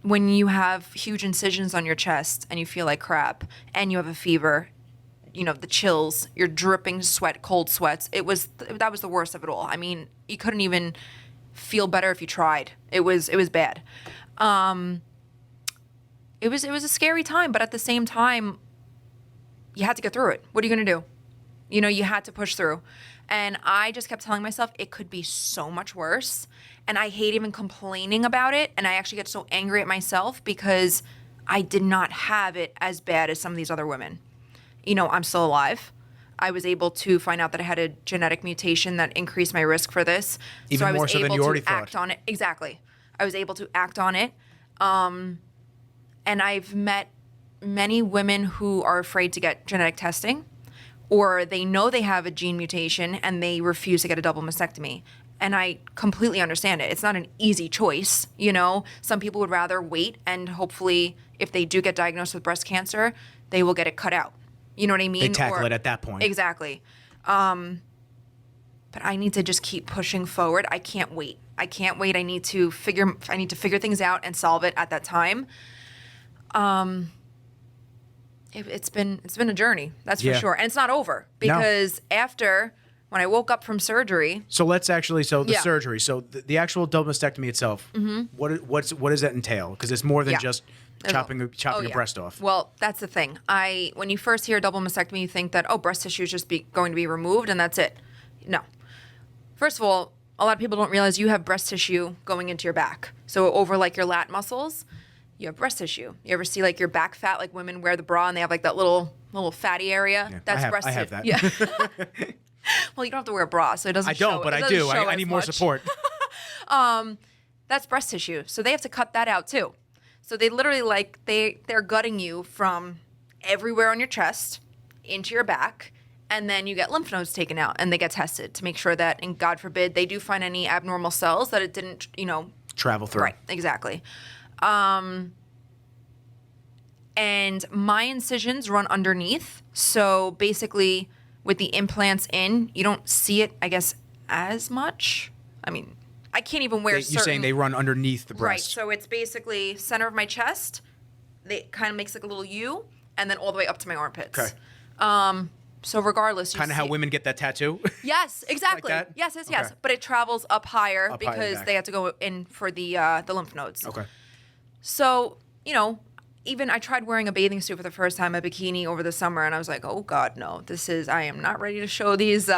when you have huge incisions on your chest and you feel like crap and you have a fever, you know, the chills, you're dripping sweat, cold sweats. That was the worst of it all. I mean, you couldn't even feel better if you tried. It was bad. It was a scary time, but at the same time, you had to get through it. What are you going to do? You know, you had to push through. And I just kept telling myself it could be so much worse. And I hate even complaining about it. And I actually get so angry at myself because I did not have it as bad as some of these other women. You know, I'm still alive. I was able to find out that I had a genetic mutation that increased my risk for this. Even more so than you already thought. Act on it. Exactly. I was able to act on it. And I've met many women who are afraid to get genetic testing, or they know they have a gene mutation and they refuse to get a double mastectomy. And I completely understand it. It's not an easy choice, you know. Some people would rather wait and hopefully if they do get diagnosed with breast cancer, they will get it cut out. You know what I mean? They tackle it at that point. Exactly. But I need to just keep pushing forward. I can't wait. I need to figure things out and solve it at that time. It's been a journey, that's for sure. And it's not over because after when I woke up from surgery. So let's actually, surgery. So the actual double mastectomy itself, what does that entail? Because it's more than just chopping a breast off. Well, that's the thing. When you first hear double mastectomy, you think that, breast tissue is just going to be removed and that's it. No. First of all, a lot of people don't realize you have breast tissue going into your back. So over like your lat muscles, you have breast tissue. You ever see like your back fat, like women wear the bra and they have like that little fatty area? Yeah, That's breast tissue. I have that. Yeah. Well, you don't have to wear a bra, so it doesn't show. I don't, but I do. I need more support. That's breast tissue. So they have to cut that out too. So they literally they're gutting you from everywhere on your chest into your back, and then you get lymph nodes taken out and they get tested to make sure that, and God forbid, they do find any abnormal cells that it didn't, travel through. Right, exactly. And my incisions run underneath. So basically with the implants in, you don't see it, I guess, as much. I mean, I can't even wear You're saying they run underneath the breast. Right, so it's basically center of my chest. It kind of makes like a little U, and then all the way up to my armpits. Okay. So regardless, kind of how women get that tattoo. Yes, exactly. Like that? Yes. Okay. But it travels up higher Up higher because back. they have to go in for the lymph nodes. Okay. So, even I tried wearing a bathing suit for the first time, a bikini over the summer, and I was like, oh God, no, I am not ready to show these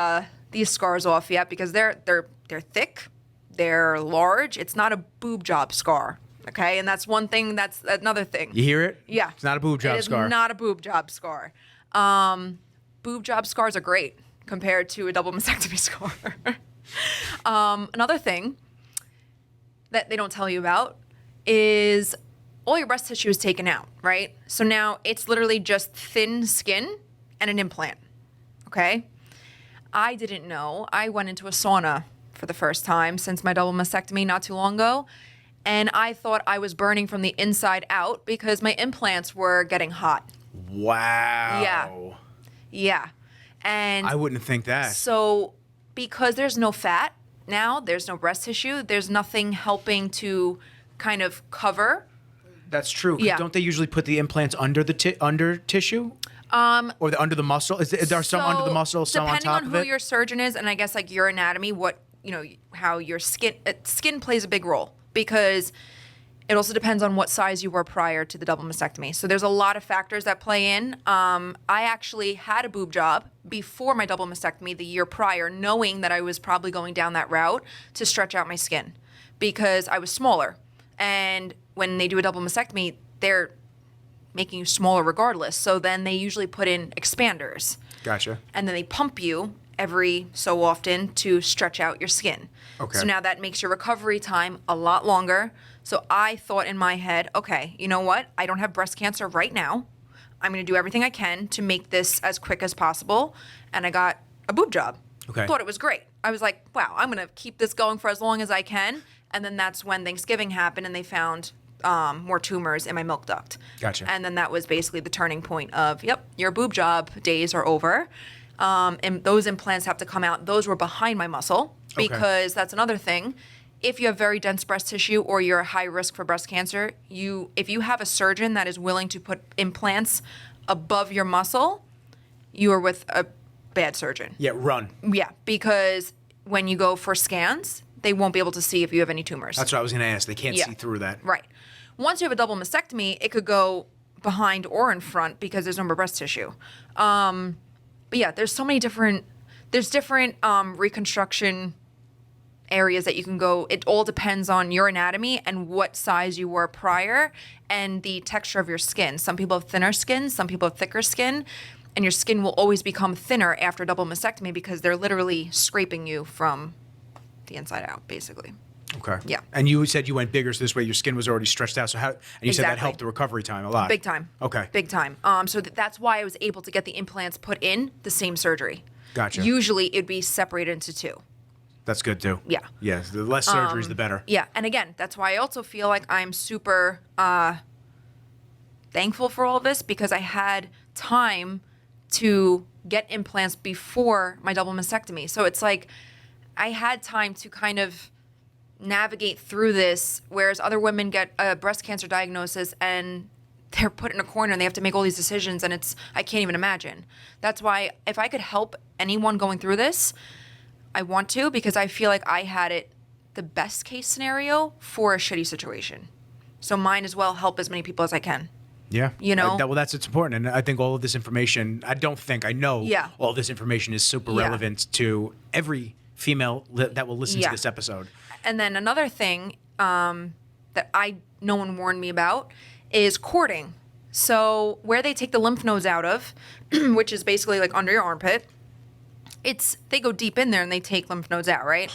scars off yet because they're thick, they're large. It's not a boob job scar, okay? And that's one thing. That's another thing. You hear it? Yeah, it's not a boob job scar. It is not a boob job scar. Boob job scars are great compared to a double mastectomy scar. Another thing that they don't tell you about is all your breast tissue is taken out, right? So now it's literally just thin skin and an implant, okay? I didn't know. I went into a sauna for the first time since my double mastectomy not too long ago, and I thought I was burning from the inside out because my implants were getting hot. Wow. Yeah. And I wouldn't think that. So because there's no fat now, there's no breast tissue, there's nothing helping to kind of cover. That's true. Yeah. Don't they usually put the implants under the under tissue? Or under the muscle? Is there some under the muscle, some on top of it? Depending on who your surgeon is, and I guess like your anatomy, how your skin plays a big role because it also depends on what size you were prior to the double mastectomy. So there's a lot of factors that play in. I actually had a boob job before my double mastectomy the year prior, knowing that I was probably going down that route to stretch out my skin because I was smaller. And when they do a double mastectomy, they're making you smaller regardless. So then they usually put in expanders. Gotcha. And then they pump you every so often to stretch out your skin. Okay. So now that makes your recovery time a lot longer. So I thought in my head, okay, you know what? I don't have breast cancer right now. I'm going to do everything I can to make this as quick as possible. And I got a boob job. Okay. Thought it was great. I was like, wow, I'm going to keep this going for as long as I can. And then that's when Thanksgiving happened and they found more tumors in my milk duct. Gotcha. And then that was basically the turning point of, yep, your boob job days are over. And those implants have to come out. Those were behind my muscle because that's another thing. if you have very dense breast tissue or you're a high risk for breast cancer, if you have a surgeon that is willing to put implants above your muscle, you are with a bad surgeon. Yeah, run. Yeah, because when you go for scans, they won't be able to see if you have any tumors. That's what I was going to ask. They can't see through that. Right. Once you have a double mastectomy, it could go behind or in front because there's no more breast tissue. But yeah, there's so many different reconstruction areas that you can go. It all depends on your anatomy and what size you were prior and the texture of your skin. Some people have thinner skin, some people have thicker skin, and your skin will always become thinner after double mastectomy because they're literally scraping you from the inside out, basically. Okay. Yeah. And you said you went bigger, so this way your skin was already stretched out. So how? And you said that Exactly. helped the recovery time a lot. Big time. Okay. Big time. So that's why I was able to get the implants put in the same surgery. Gotcha. Usually it'd be separated into two. That's good too. Yeah. Yes. The less surgeries, the better. Yeah. And again, that's why I also feel like I'm super thankful for all of this because I had time to get implants before my double mastectomy. So it's like I had time to kind of navigate through this, whereas other women get a breast cancer diagnosis and they're put in a corner and they have to make all these decisions, and I can't even imagine. That's why if I could help anyone going through this, I want to, because I feel like I had it the best case scenario for a shitty situation. So might as well help as many people as I can. Yeah. You know? Well, that's what's important. And I think all of this information, I know Yeah. all this information is super Yeah. relevant to every female that will listen to Yeah. this episode. And then another thing that no one warned me about is cording. So where they take the lymph nodes out of, which is basically like under your armpit, they go deep in there and they take lymph nodes out, right?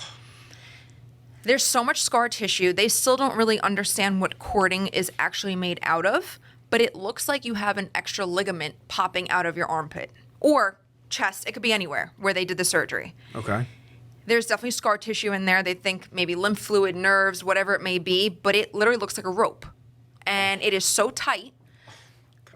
There's so much scar tissue. They still don't really understand what cording is actually made out of, but it looks like you have an extra ligament popping out of your armpit or chest. It could be anywhere where they did the surgery. Okay. There's definitely scar tissue in there. They think maybe lymph fluid, nerves, whatever it may be, but it literally looks like a rope. And it is so tight.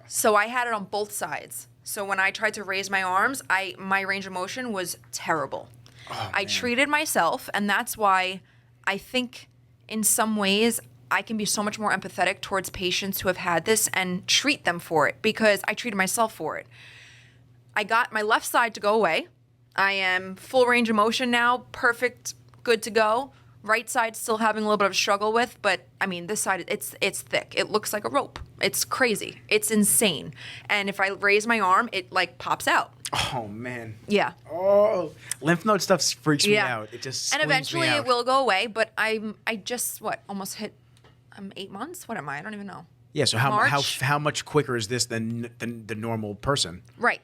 So I had it on both sides. So when I tried to raise my arms, my range of motion was terrible. Oh, I treated myself, and that's why I think in some ways I can be so much more empathetic towards patients who have had this and treat them for it, because I treated myself for it. I got my left side to go away. I am full range of motion now, perfect, good to go. Right side still having a little bit of struggle with, but I mean, this side, it's thick. It looks like a rope. It's crazy. It's insane. And if I raise my arm, it like pops out. Oh, man. Yeah. Oh, lymph node stuff freaks me Yeah. out. It just And screams eventually me out. it will go away, but I just, almost hit, I'm 8 months? What am I? I don't even know. Yeah, so March? how much quicker is this than the normal person? Right,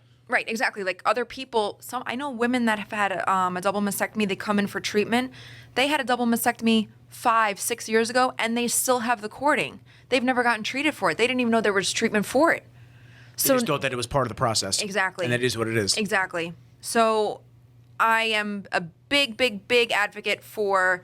exactly. Like other people, I know women that have had a double mastectomy, they come in for treatment. They had a double mastectomy 5-6 years ago, and they still have the cording. They've never gotten treated for it. They didn't even know there was treatment for it. They just thought that it was part of the process. Exactly. And it is what it is. Exactly. So I am a big, big, big advocate for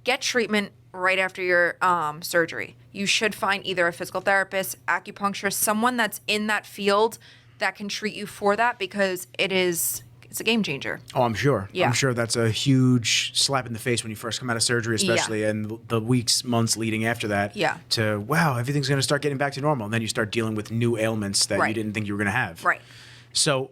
get treatment right after your surgery. You should find either a physical therapist, acupuncturist, someone that's in that field that can treat you for that, because it's a game changer. Oh, I'm sure. Yeah. I'm sure that's a huge slap in the face when you first come out of surgery, especially, and the weeks, months leading after that. Yeah. To, wow, everything's going to start getting back to normal. And then you start dealing with new ailments that you Right. didn't think you were going to have. Right. So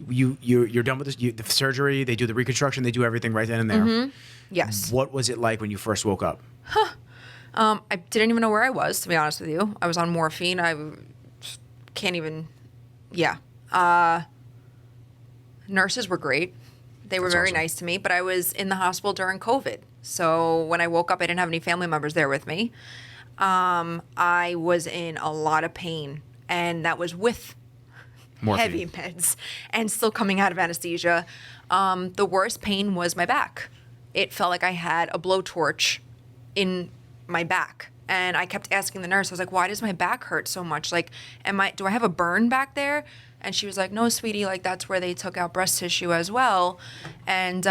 you're done with this, the surgery, they do the reconstruction, they do everything right then and there. Mm-hmm. Yes. What was it like when you first woke up? I didn't even know where I was, to be honest with you. I was on morphine. I can't even, nurses were great. They were That's very awesome. nice to me, but I was in the hospital during COVID. So when I woke up, I didn't have any family members there with me. I was in a lot of pain, and that was with Morphine. heavy meds and still coming out of anesthesia. The worst pain was my back. It felt like I had a blowtorch in my back. And I kept asking the nurse, I was like, why does my back hurt so much? Like, do I have a burn back there? And she was like, no, sweetie, like that's where they took out breast tissue as well. And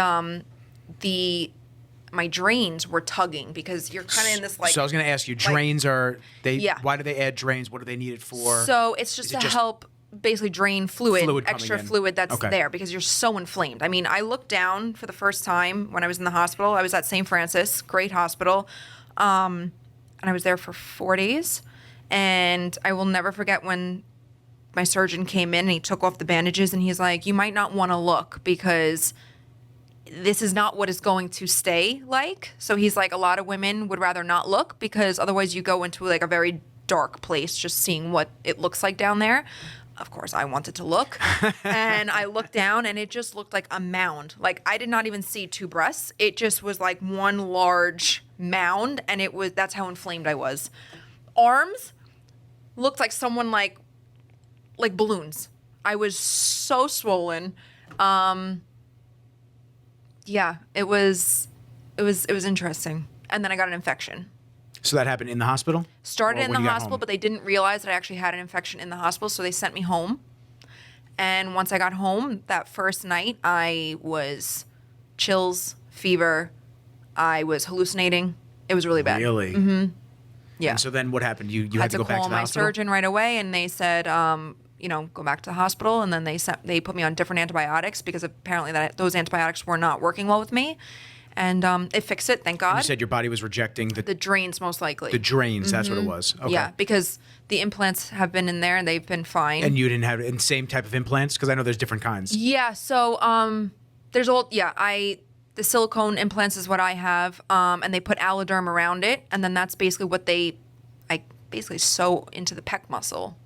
my drains were tugging, because you're kind of in this like. So I was going to ask you, drains why do they add drains? What do they need it for? So it's just Is it to help basically drain fluid coming extra in. fluid that's Okay. there because you're so inflamed. I mean, I looked down for the first time when I was in the hospital. I was at St. Francis, great hospital. And I was there for 4 days. And I will never forget when my surgeon came in and he took off the bandages and he's like, you might not want to look because this is not what it's going to stay like. So he's like, a lot of women would rather not look because otherwise you go into like a very dark place just seeing what it looks like down there. Of course, I wanted to look. And I looked down and it just looked like a mound. Like I did not even see 2 breasts. It just was like one large mound and that's how inflamed I was. Arms looked like someone like balloons. I was so swollen. Yeah, it was interesting. And then I got an infection. So that happened in the hospital? Started Or in when the you got hospital, home? but they didn't realize that I actually had an infection in the hospital, so they sent me home. And once I got home, that first night, I was chills, fever. I was hallucinating. It was really bad. Really? Yeah. And so then what happened? You I had to go back call to the my hospital? surgeon right away, and they said, go back to the hospital. And then they put me on different antibiotics because apparently those antibiotics were not working well with me. And it fixed it, thank God. You said your body was rejecting The drains, most likely. the drains. That's what it was. Okay. Yeah, because the implants have been in there and they've been fine. And you didn't have the same type of implants? Because I know there's different kinds. Yeah, so there's the silicone implants is what I have, and they put Alloderm around it, and then that's basically what I basically sew into the pec muscle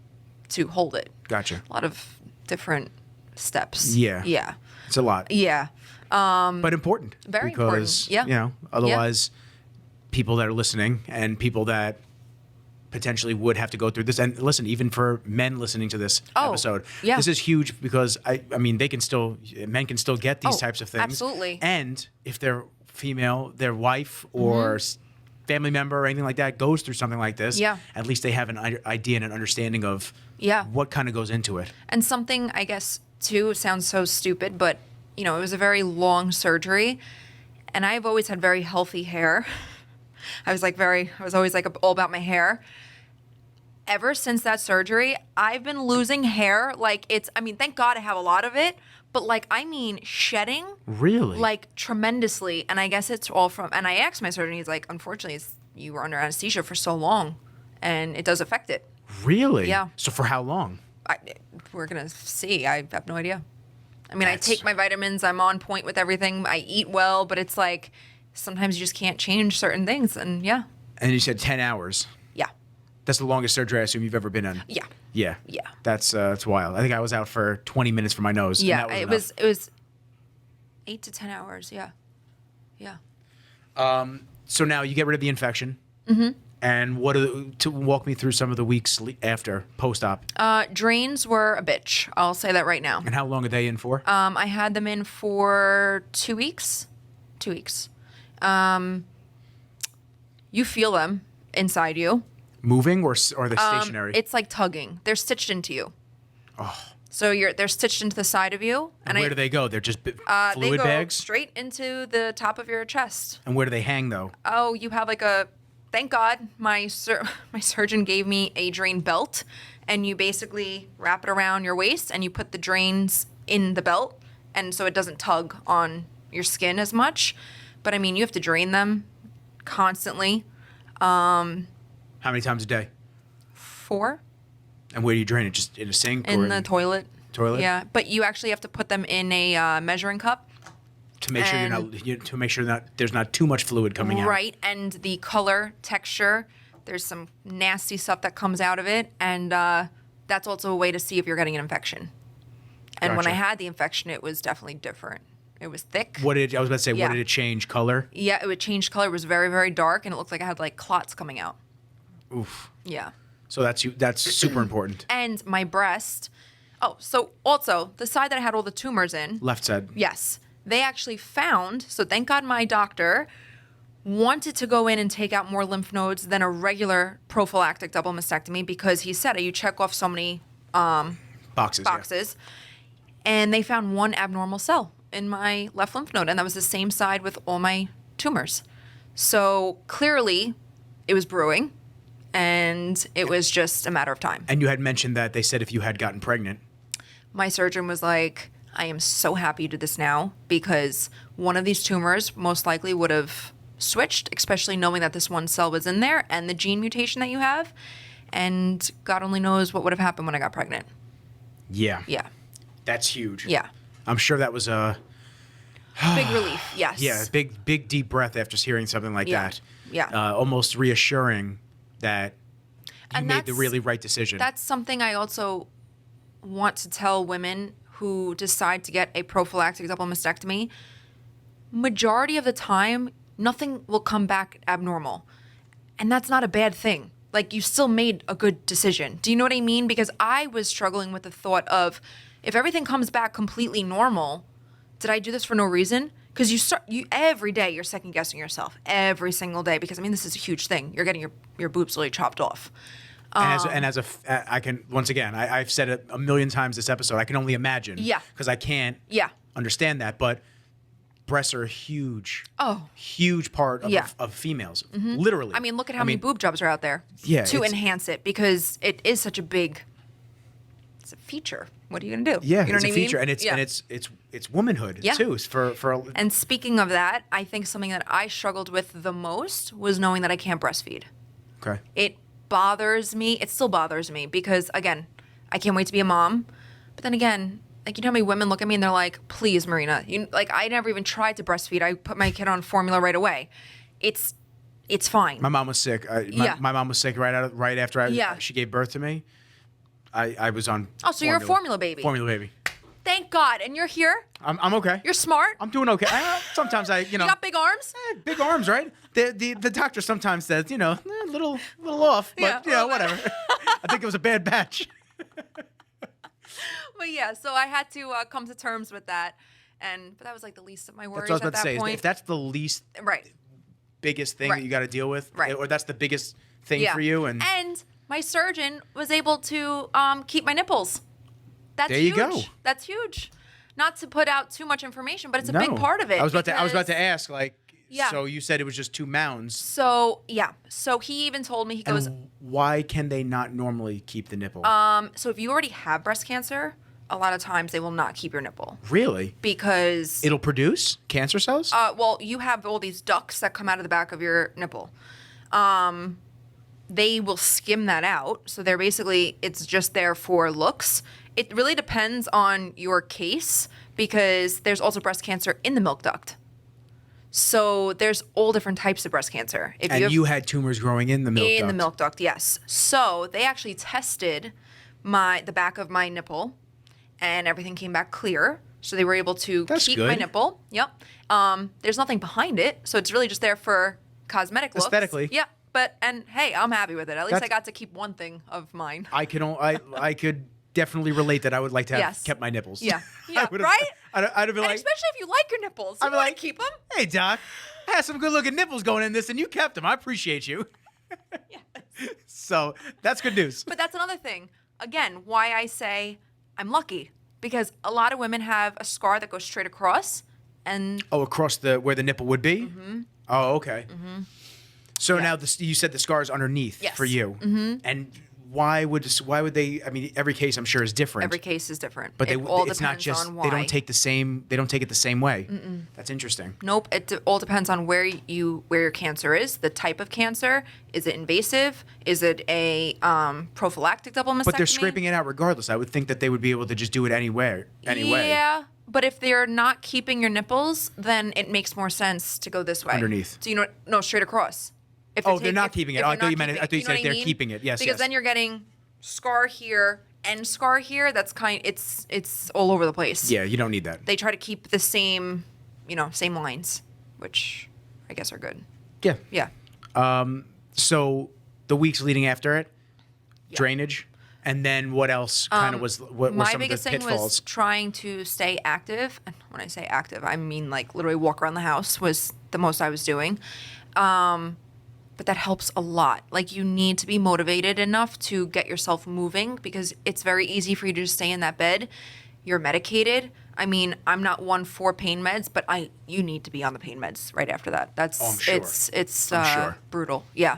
to hold it. Gotcha. A lot of different steps. Yeah. Yeah. It's a lot. Yeah. But important. Very because, important. Yeah. Otherwise, people that are listening and people that potentially would have to go through this. And listen, even for men listening to this episode, yeah. this is huge because men can still get these types of things. Absolutely. And if they're female, their wife or family member or anything like that goes through something like this, at least they have an idea and an understanding of what kind of goes into it. And something, I guess, too, sounds so stupid, but, it was a very long surgery, and I've always had very healthy hair. I was always like all about my hair. Ever since that surgery, I've been losing hair. Like thank God I have a lot of it, but shedding. Really? Like tremendously. And I guess it's all from, and I asked my surgeon, he's like, unfortunately, you were under anesthesia for so long and it does affect it. Really? Yeah. So for how long? We're going to see. I have no idea. I take my vitamins. I'm on point with everything. I eat well, but it's like sometimes you just can't change certain things. And yeah. And you said 10 hours. Yeah. That's the longest surgery I assume you've ever been in. Yeah. Yeah. Yeah. That's wild. I think I was out for 20 minutes for my nose. and Yeah. that It enough. was 8 to 10 hours. Yeah. Yeah. So now you get rid of the infection. Mm-hmm. And to walk me through some of the weeks after post-op. Drains were a bitch. I'll say that right now. And how long are they in for? I had them in for 2 weeks. 2 weeks. You feel them inside you. Moving or are they stationary? It's like tugging. They're stitched into you. Oh. So they're stitched into the side of you. And where do they go? They're just fluid they go bags? straight into the top of your chest. And where do they hang, though? Oh, you have thank God, my surgeon gave me a drain belt, and you basically wrap it around your waist, and you put the drains in the belt, and so it doesn't tug on your skin as much. But you have to drain them constantly. How many times a day? 4 And where do you drain it? Just in a sink? in or the toilet. Toilet? Yeah, but you actually have to put them in a measuring cup. To make sure there's not too much fluid coming out. Right, and the color, texture, there's some nasty stuff that comes out of it, and that's also a way to see if you're getting an infection. And when I Gotcha. had the infection, it was definitely different. It was thick. I was about to say, Yeah. what did it change? Color? Yeah, it would change color. It was very, very dark, and it looked like I had clots coming out. Oof. Yeah. So that's super important. And my breast. Oh, so also the side that I had all the tumors in. Left side. Yes. They actually found, so thank God my doctor wanted to go in and take out more lymph nodes than a regular prophylactic double mastectomy because he said, you check off so many Boxes. boxes. And they found one abnormal cell in my left lymph node, and that was the same side with all my tumors. So clearly it was brewing, and it was just a matter of time. And you had mentioned that they said if you had gotten pregnant. My surgeon was like, I am so happy you did this now because one of these tumors most likely would have switched, especially knowing that this one cell was in there and the gene mutation that you have. And God only knows what would have happened when I got pregnant. Yeah. Yeah. That's huge. Yeah. I'm sure that was a Big relief. Yes. yeah, big deep breath after hearing something like Yeah. that. Yeah. Almost reassuring that you And made the that's- really right decision. That's something I also want to tell women who decide to get a prophylactic double mastectomy. Majority of the time, nothing will come back abnormal. And that's not a bad thing. Like, you still made a good decision. Do you know what I mean? Because I was struggling with the thought of, if everything comes back completely normal, did I do this for no reason? Because you every day you're second guessing yourself every single day. Because I mean, this is a huge thing. You're getting your boobs really chopped off. I can once again, I've said it a million times this episode. I can only imagine. Yeah. Because I can't. Yeah. Understand that, but breasts are a huge part of, Yeah. of females. Literally. I mean, look at how many boob jobs are out there. Yeah, To it's- enhance it, because it is such a big. It's a feature. What are you gonna do? Yeah, you know it's what a I mean? feature, and it's womanhood Yeah. too. For And speaking of that, I think something that I struggled with the most was knowing that I can't breastfeed. okay. It bothers me. It still bothers me because, again, I can't wait to be a mom. But then again, like, you know how many women look at me and they're like, please, Marina. I never even tried to breastfeed. I put my kid on formula right away. It's fine. My mom was sick. Yeah. My mom was sick right after Yeah. she gave birth to me. I was on. Oh, so you're a formula baby. Formula baby. Thank God. And you're here. I'm okay. You're smart. I'm doing okay. Sometimes You got big arms. big arms, right? The doctor sometimes says, a little off, but Yeah, whatever. I think it was a bad batch. But yeah, so I had to come to terms with that. But that was like the least of my worries That's what I was at about to that say. point. If that's the least Right. biggest thing Right. that you got to deal with, Right. or that's the biggest thing Yeah. for you, and my surgeon was able to keep my nipples. That's There you huge. go. That's huge. Not to put out too much information, but it's a big part of it. I was about because- to ask, like, Yeah. so you said it was just 2 mounds. So yeah. So he even told me, he goes, And why can they not normally keep the nipple? so if you already have breast cancer, a lot of times they will not keep your nipple Really? because It'll produce cancer cells? well, you have all these ducts that come out of the back of your nipple. They will skim that out. So they're basically, it's just there for looks. It really depends on your case because there's also breast cancer in the milk duct. So there's all different types of breast cancer. If and have- you had tumors growing in the milk duct. in the milk duct, yes. So they actually tested the back of my nipple, and everything came back clear. So they were able to That's keep my good. nipple. Yep. There's nothing behind it, so it's really just there for cosmetic looks. Aesthetically. Yeah. And hey, I'm happy with it. At least I That's- got to keep one thing of mine. I could definitely relate that I would like to have Yes. kept my nipples. Yeah. I Yeah. would've- Right. I'd have been And like, especially if you like your nipples, you I'd be want like, to keep them. hey, doc, I had some good looking nipples going in this and you kept them. I appreciate you. So that's good news. But that's another thing. Again, why I say I'm lucky, because a lot of women have a scar that goes straight across, and Oh, across where the nipple would be? Mm-hmm. Oh, okay. Mm-hmm. So now you said the scar is underneath Yes. for you. Mm-hmm. And why would they, I mean, every case I'm sure is different. every case is different. But it all it's not depends just, on why. they don't take it the same way. That's interesting. Nope. All depends on where your cancer is, the type of cancer. Is it invasive? Is it a prophylactic double mastectomy? But they're scraping it out regardless. I would think that they would be able to just do it anyway. Yeah, but if they're not keeping your nipples, then it makes more sense to go this way. Underneath. So no, straight across. If Oh, they're not keeping it. if Oh, I they're thought you not meant- keeping I thought you know said what they're mean? keeping it. Yes, Because yes. then you're getting scar here and scar here. That's it's all over the place. Yeah, you don't need that. They try to keep the same lines, which I guess are good. Yeah. Yeah. So the weeks leading after it, drainage, and then what else kind of what were My some of the biggest thing pitfalls? was trying to stay active. And when I say active, I mean like literally walk around the house was the most I was doing. But that helps a lot. Like, you need to be motivated enough to get yourself moving, because it's very easy for you to just stay in that bed. You're medicated. I mean, I'm not one for pain meds, but you need to be on the pain meds right after that. That's Oh, I'm sure. it's I'm sure. brutal. Yeah.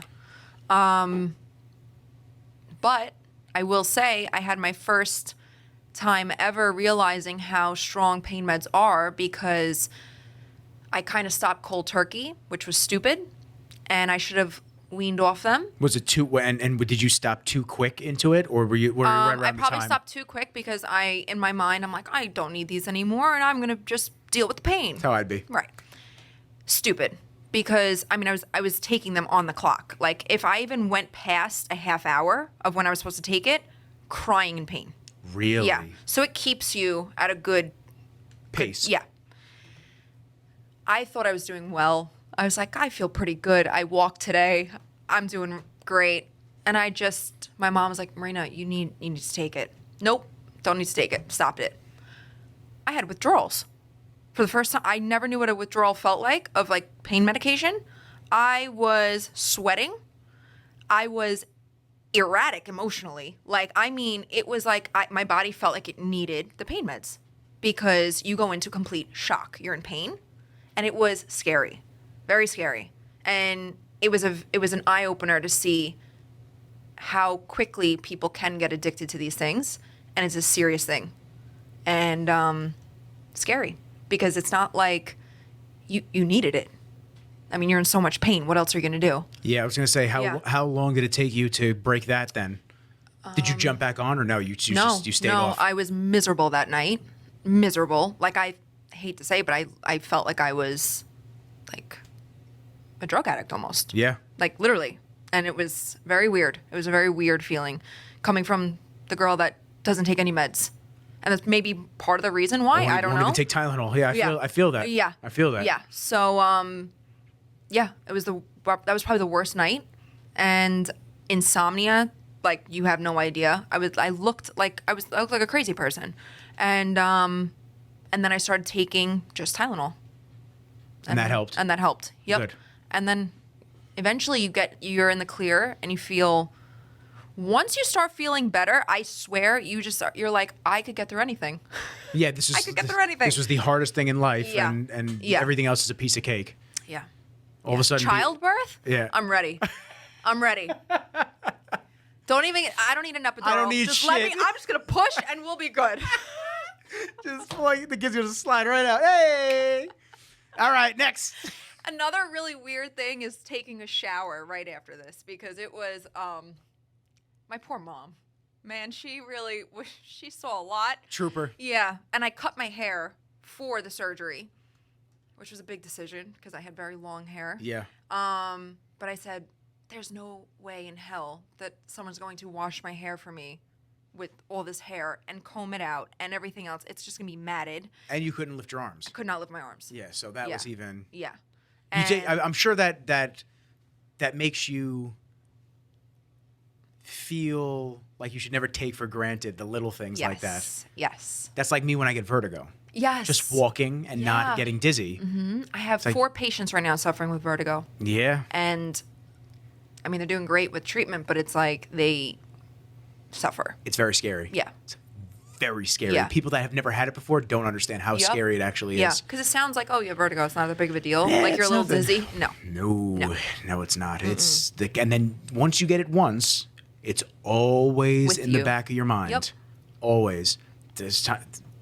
But I will say I had my first time ever realizing how strong pain meds are because I kind of stopped cold turkey, which was stupid, and I should have weaned off them. Was it too, and did you stop too quick into it, or were you right around I the probably time? stopped too quick because in my mind, I'm like, I don't need these anymore, and I'm gonna just deal with the pain. That's how I'd be. Right. Stupid. Because I was taking them on the clock. Like if I even went past a half hour of when I was supposed to take it, crying in pain. Really? Yeah. So it keeps you at a good Pace. yeah. I thought I was doing well. I was like, I feel pretty good. I walked today. I'm doing great. And my mom was like, Marina, you need to take it. Nope, don't need to take it. Stopped it. I had withdrawals. For the first time, I never knew what a withdrawal felt like of like pain medication. I was sweating. I was erratic emotionally. Like, I mean, it was like my body felt like it needed the pain meds because you go into complete shock. You're in pain. And it was scary, very scary. And it was an eye opener to see how quickly people can get addicted to these things. And it's a serious thing. And scary. Because it's not like you needed it. I mean, you're in so much pain. What else are you going to do? Yeah, I was going to say, how long did it take you to break that then? Did you jump back on or no? You stayed off? No, I was miserable that night. Miserable. Like, I hate to say, but I felt like I was like a drug addict almost. Yeah. Like, literally. And it was very weird. It was a very weird feeling coming from the girl that doesn't take any meds. And that's maybe part of the reason why. I don't know. Won't even take Tylenol. Yeah, I feel that. Yeah. I feel that. Yeah. So, yeah, that was probably the worst night. And insomnia, like, you have no idea. I looked like a crazy person. And then I started taking just Tylenol. And that helped. And that helped. Yep. Good. And then eventually you're in the clear and you feel. Once you start feeling better, I swear you're like, I could get through anything. Yeah, I could get through anything. This was the hardest thing in life, Yeah. and Yeah. everything else is a piece of cake. Yeah. All of a sudden, Childbirth? Yeah. I'm ready. I'm ready. I don't need an epidural. I don't need just shit. I'm just gonna push and we'll be good. just like the kids are just slide right out. Hey. All right, next. Another really weird thing is taking a shower right after this because it was my poor mom. Man, she saw a lot. Trooper. Yeah, and I cut my hair for the surgery, which was a big decision because I had very long hair. Yeah. But I said, there's no way in hell that someone's going to wash my hair for me with all this hair and comb it out and everything else. It's just going to be matted. And you couldn't lift your arms. I could not lift my arms. Yeah, so that was even. Yeah. I'm sure that makes you feel like you should never take for granted the little things like that. Yes. That's like me when I get vertigo. Yes. Just walking and not getting dizzy. Mm-hmm. I have 4 patients right now suffering with vertigo. Yeah. And, I mean, they're doing great with treatment, but it's like they suffer. It's very scary. Yeah. It's very scary. Yeah. People that have never had it before don't understand how scary it actually Yeah, is. because it sounds like, oh, you have vertigo. It's not that big of a deal. Yeah, like you're a it's little nothing. dizzy. No, it's not. It's and then once you get it once, it's always With in the you. back of your mind. Yep. Always.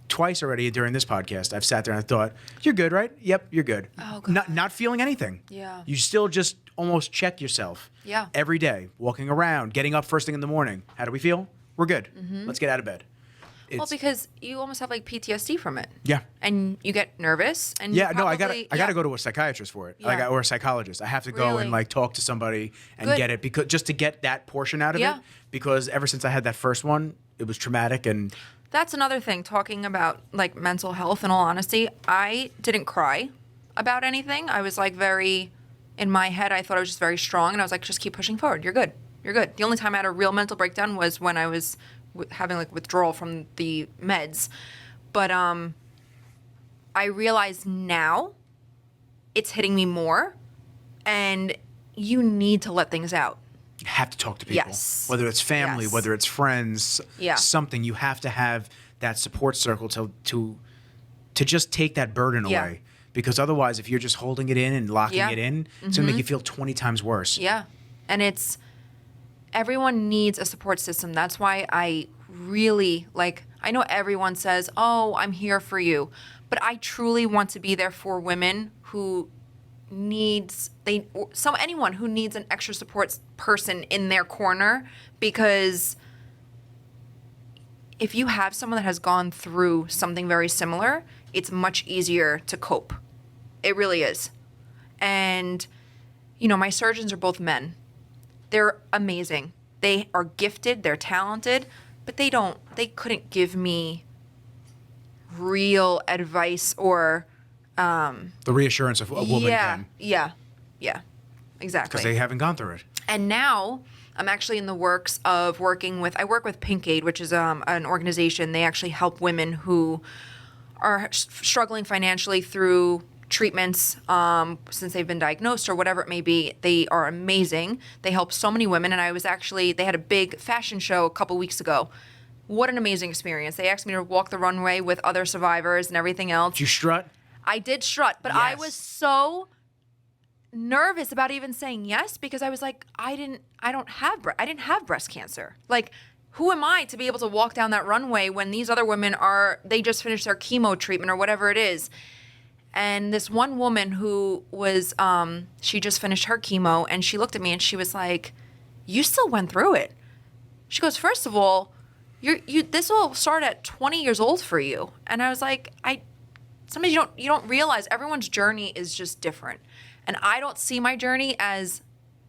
Twice already during this podcast, I've sat there and I thought, "You're good, right? Yep, you're good." Oh, God. Not feeling anything. Yeah. You still just almost check yourself. Yeah. Every day, walking around, getting up first thing in the morning. How do we feel? We're good. Let's get out of bed. Well, because you almost have like PTSD from it. Yeah. And you get nervous. And Yeah, you no, I probably- gotta go to a psychiatrist for it, Yeah. or a psychologist. I have to go Really? and like talk to somebody and Good. get it because just to get that portion out of Yeah. it. Because ever since I had that first one, it was traumatic and That's another thing, talking about like mental health, in all honesty. I didn't cry about anything. I was like in my head, I thought I was just very strong. And I was like, just keep pushing forward. You're good. You're good. The only time I had a real mental breakdown was when I was having like withdrawal from the meds. But I realize now it's hitting me more and you need to let things out. you have to talk to people. Yes. Whether it's family, Yes. whether it's friends, Yeah. something. You have to have that support circle to just take that burden Yeah. away. Because otherwise, if you're just holding it in and locking Yeah. it in, it's gonna make you feel 20 times worse. Yeah. And everyone needs a support system. That's why I really I know everyone says, "Oh, I'm here for you." But I truly want to be there for women who anyone who needs an extra support person in their corner, because if you have someone that has gone through something very similar, it's much easier to cope. It really is. And my surgeons are both men. They're amazing. They are gifted, they're talented, but they couldn't give me real advice or The reassurance of a woman can. Yeah, exactly. Because they haven't gone through it. And now I'm actually in the works of I work with Pink Aid, which is an organization. They actually help women who are struggling financially through treatments since they've been diagnosed or whatever it may be. They are amazing. They help so many women. And they had a big fashion show a couple weeks ago. What an amazing experience. They asked me to walk the runway with other survivors and everything else. Did you strut? I did strut, but I was so nervous about even saying yes, because I was like, I didn't have breast cancer. Like, who am I to be able to walk down that runway when these other women they just finished their chemo treatment or whatever it is. And this one woman who was, she just finished her chemo, and she looked at me and she was like, "You still went through it." She goes, "First of all, this will start at 20 years old for you." And I was like, sometimes you don't realize everyone's journey is just different. And I don't see my journey as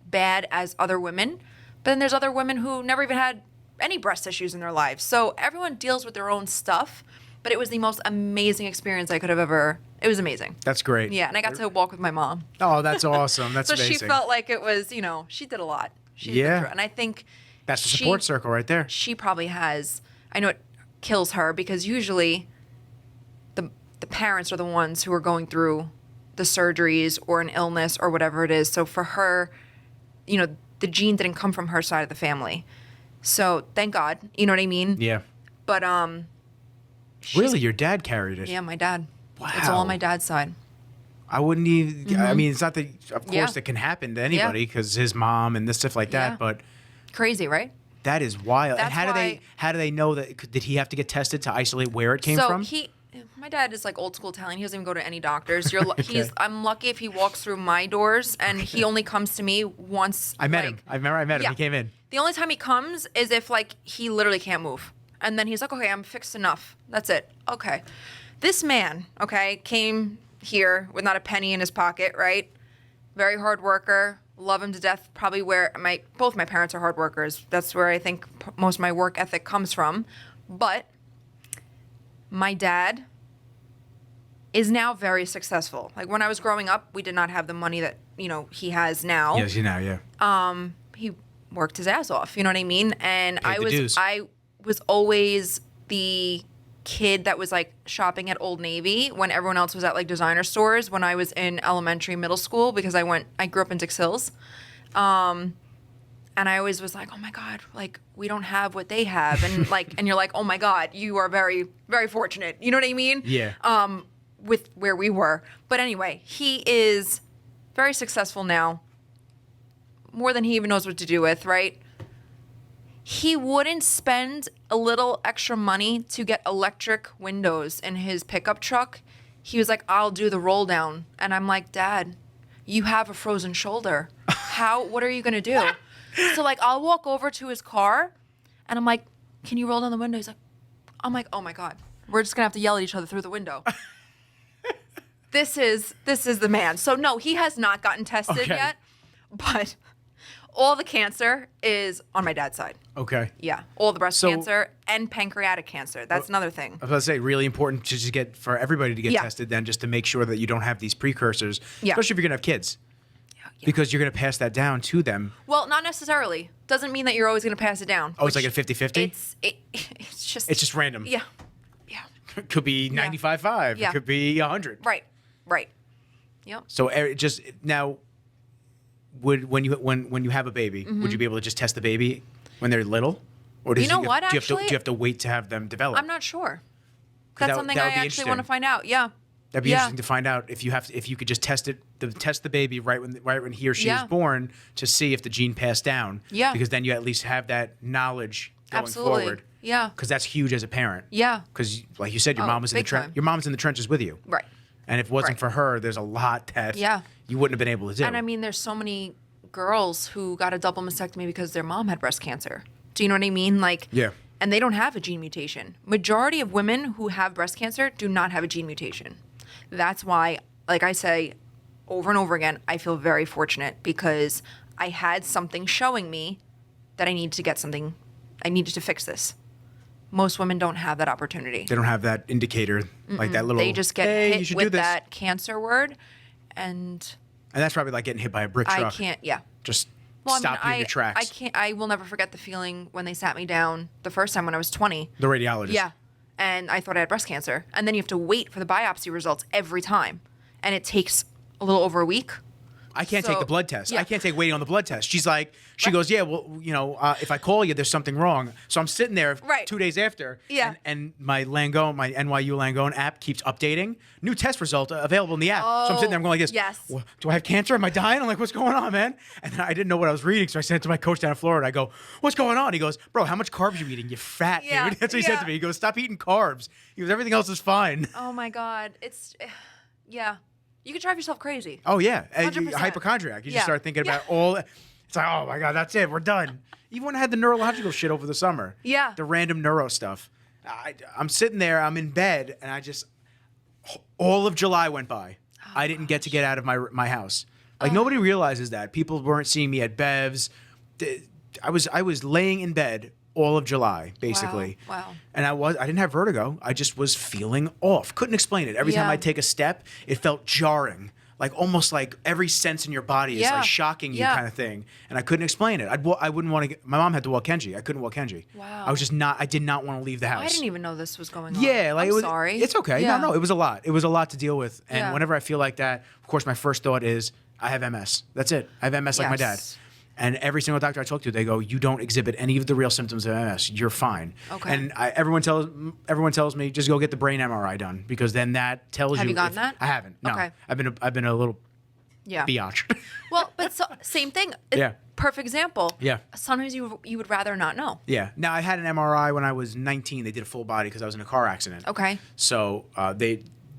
bad as other women, but then there's other women who never even had any breast issues in their lives. So everyone deals with their own stuff, but it was the most amazing experience I could have ever. It was amazing. That's great. Yeah, and I got to walk with my mom. Oh, that's awesome. That's so amazing. She felt like it was, she did a lot. And I think that's the support circle right there. She probably has. I know it kills her, because usually the parents are the ones who are going through the surgeries or an illness or whatever it is. So for her, the gene didn't come from her side of the family. So thank God, you know what I mean? Yeah. But really, your dad carried it? Yeah, my dad. Wow. It's all on my dad's side. I wouldn't even. I mean, it's not that. Of course, Yeah. it can happen to anybody because his mom and this stuff like that. Yeah. But Crazy, right? that is wild. That's and how do they know that? Did he have to get tested to isolate where it came from? My dad is like old school Italian. He doesn't even go to any doctors. I'm lucky if he walks through my doors, and he only comes to me once. I met him. I remember I met him. Yeah. He came in. The only time he comes is if he literally can't move. And then he's like, "Okay, I'm fixed enough. That's it." Okay. This man, came here with not a penny in his pocket, right? Very hard worker. Love him to death. Probably where both my parents are hard workers. That's where I think most of my work ethic comes from. But my dad is now very successful. Like, when I was growing up, we did not have the money that, he has now. Yes, yeah. He worked his ass off, you know what I mean? And Paid the dues. I was always the kid that was shopping at Old Navy when everyone else was at designer stores when I was in elementary, middle school, because I grew up in Dix Hills. And I always was like, "Oh my God, we don't have what they have." And and you're like, "Oh my God, you are very, very fortunate." You know what I mean? Yeah. With where we were. But anyway, he is very successful now. More than he even knows what to do with, right? He wouldn't spend a little extra money to get electric windows in his pickup truck. He was like, "I'll do the roll down." And I'm like, "Dad, you have a frozen shoulder. What are you going to do?" So I'll walk over to his car and I'm like, "Can you roll down the window?" I'm like, "Oh my God, we're just going to have to yell at each other through the window." This is the man. So no, he has not gotten tested yet, but all the cancer is on my dad's side. Okay. Yeah, all the breast cancer and pancreatic cancer. That's another thing. I was about to say, really important to just get for everybody to get tested, then, just to make sure that you don't have these precursors, especially if you're gonna have kids, because you're gonna pass that down to them. Well, not necessarily. Doesn't mean that you're always gonna pass it down. Oh, it's like a 50-50? It's just. It's just random. Yeah. Could be 95-5. Yeah. It could be 100. Right. Yep. So just now, when you have a baby, would you be able to just test the baby when they're little, or do you have to wait to have them develop? I'm not sure. That's something I actually want to find out. Yeah. That'd be Yeah. interesting to find out if you could just test the baby right when he or she Yeah. is born to see if the gene passed down. Yeah. Because then you at least have that knowledge going Absolutely. forward. Yeah. Because that's huge as a parent. Yeah. Because like you said, your Oh, mom was in the big time. Your mom's in the trenches with you. Right. And if it wasn't Right. for her, there's a lot that Yeah. you wouldn't have been able to do. And I mean, there's so many girls who got a double mastectomy because their mom had breast cancer. Do you know what I mean? Like, Yeah. And they don't have a gene mutation. Majority of women who have breast cancer do not have a gene mutation. That's why, like I say over and over again, I feel very fortunate because I had something showing me that I needed to get something, I needed to fix this. Most women don't have that opportunity. They don't have that indicator, like that little. They just get hey, you hit should with do this. that cancer word, and And that's probably like getting hit by a brick I truck. can't, yeah. Just Well, stop you in your tracks. I can't. I will never forget the feeling when they sat me down the first time when I was 20. The radiologist. Yeah, and I thought I had breast cancer, and then you have to wait for the biopsy results every time, and it takes a little over a week. I can't take So, the blood test. yeah. I can't take waiting on the blood test. She Right. goes, yeah, well, if I call you, there's something wrong. So I'm sitting there Right. 2 days after, Yeah. and my Langone, my NYU Langone app keeps updating. New test result available in the app. So I'm sitting there, I'm going like this. Yes. Do I have cancer? Am I dying? I'm like, what's going on, man? And then I didn't know what I was reading, so I sent it to my coach down in Florida. I go, what's going on? He goes, bro, how much carbs you eating? You fat, Yeah, dude. That's what he said yeah. to me. He goes, stop eating carbs. He goes, everything else is fine. Oh my God, it's yeah. You could drive yourself crazy. Oh yeah, 100%. hypochondriac. You Yeah. just start thinking Yeah. about all. It's like, oh my god, that's it. We're done. Even when I had the neurological shit over the summer. Yeah. The random neuro stuff. I'm sitting there. I'm in bed, and all of July went by. I didn't get out of my house. Like nobody realizes that people weren't seeing me at Bev's. I was laying in bed all of July, basically. Wow. And I didn't have vertigo. I just was feeling off. Couldn't explain it. Every time Yeah. I'd take a step, it felt jarring. Like almost like every sense in your body is Yeah. like shocking you Yeah. kind of thing. And I couldn't explain it. I wouldn't want to my mom had to walk Kenji. I couldn't walk Kenji. Wow. I did not want to leave the house. I didn't even know this was going on. Yeah, like I'm it was. sorry. It's okay. Yeah. No, it was a lot. It was a lot to deal with. And Yeah. whenever I feel like that, of course, my first thought is I have MS. That's it. I have MS like my dad. Yes. And every single doctor I talk to, they go, "You don't exhibit any of the real symptoms of MS. You're fine." Okay. And everyone tells me just go get the brain MRI done because then that tells Have you. you gotten that? I haven't. No. Okay. I've been a little Yeah. biatch. Well, but same thing. Yeah. Perfect example. Yeah. Sometimes you would rather not know. Yeah. Now I had an MRI when I was 19. They did a full body because I was in a car accident. Okay. So there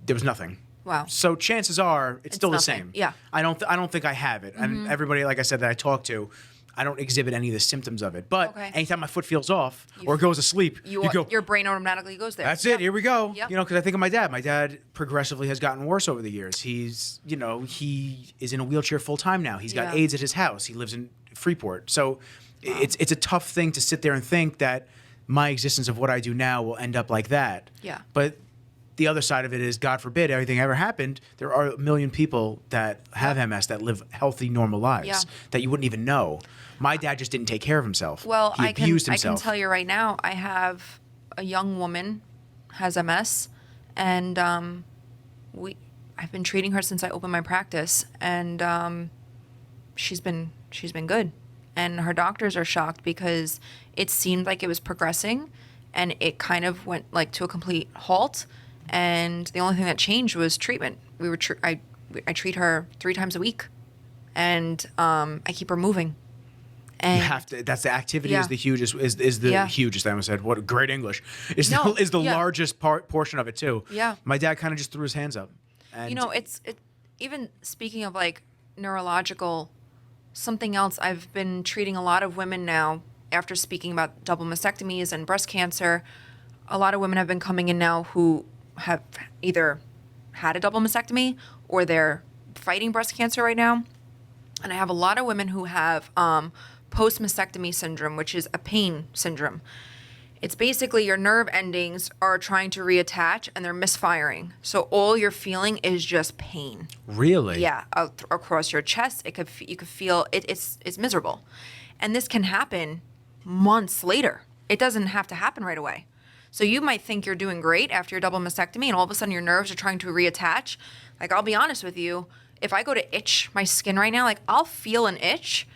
was nothing. Wow. So chances are it's still the nothing. same. Yeah. I don't think I have it. And everybody, like I said, that I talk to, I don't exhibit any of the symptoms of it. But Okay. anytime my foot feels off or goes asleep, you go, Your brain automatically goes there. that's it. Here we go. Yep. Because I think of my dad. My dad progressively has gotten worse over the years. He's, he is in a wheelchair full time now. He's got Yeah. AIDS at his house. He lives in Freeport. So it's a tough thing to sit there and think that my existence of what I do now will end up like that. Yeah. But the other side of it is, God forbid, everything ever happened, there are a million people that have MS that live healthy, normal lives Yeah. that you wouldn't even know. My dad just didn't take care of himself. Well, he abused I himself. can tell you right now, I have a young woman has MS, and I've been treating her since I opened my practice, and she's been good, and her doctors are shocked because it seemed like it was progressing, and it kind of went like to a complete halt, and the only thing that changed was treatment. I treat her 3 times a week, and I keep her moving. And You have to. That's the activity Yeah. is the hugest. Is the Yeah. hugest. I almost said what great English is. No, is the yeah. largest portion of it too. Yeah. My dad kind of just threw his hands up. And It's even speaking of like neurological, something else. I've been treating a lot of women now after speaking about double mastectomies and breast cancer. A lot of women have been coming in now who have either had a double mastectomy or they're fighting breast cancer right now. And I have a lot of women who have post-mastectomy syndrome, which is a pain syndrome. It's basically your nerve endings are trying to reattach and they're misfiring. So all you're feeling is just pain. really, Yeah, across your chest, you could feel it's miserable. And this can happen months later. It doesn't have to happen right away. So you might think you're doing great after your double mastectomy and all of a sudden your nerves are trying to reattach. Like, I'll be honest with you, if I go to itch my skin right now, like I'll feel an itch.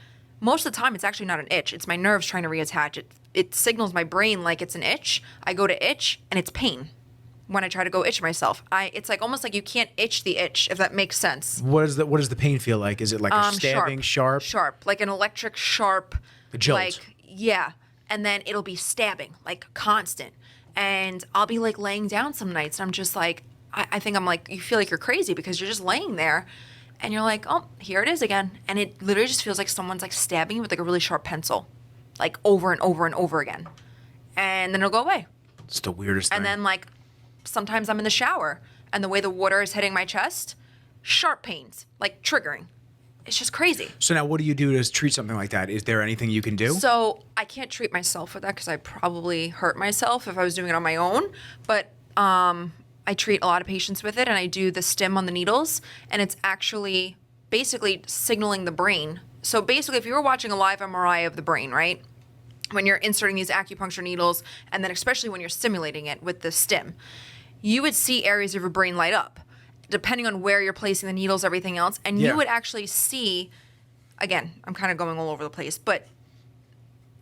Most of the time it's actually not an itch. It's my nerves trying to reattach. It signals my brain like it's an itch. I go to itch and it's pain. when I try to go itch myself. It's like almost like you can't itch the itch, if that makes sense. What does the pain feel like? Is it like a stabbing, sharp? Sharp, like an electric sharp. A jolt. Like, yeah. And then it'll be stabbing, like constant. And I'll be like laying down some nights and I'm just like, I think I'm like, you feel like you're crazy because you're just laying there and you're like, oh, here it is again. And it literally just feels like someone's like stabbing you with like a really sharp pencil, like over and over and over again. And then it'll go away. It's the weirdest thing. And then like sometimes I'm in the shower and the way the water is hitting my chest, sharp pains, like triggering. It's just crazy. So now what do you do to treat something like that? Is there anything you can do? So I can't treat myself with that because I'd probably hurt myself if I was doing it on my own. But I treat a lot of patients with it and I do the stim on the needles and it's actually basically signaling the brain. So basically if you were watching a live MRI of the brain, right? When you're inserting these acupuncture needles and then especially when you're stimulating it with the stim, you would see areas of your brain light up depending on where you're placing the needles, everything else. And you would actually see, again, I'm kind of going all over the place, but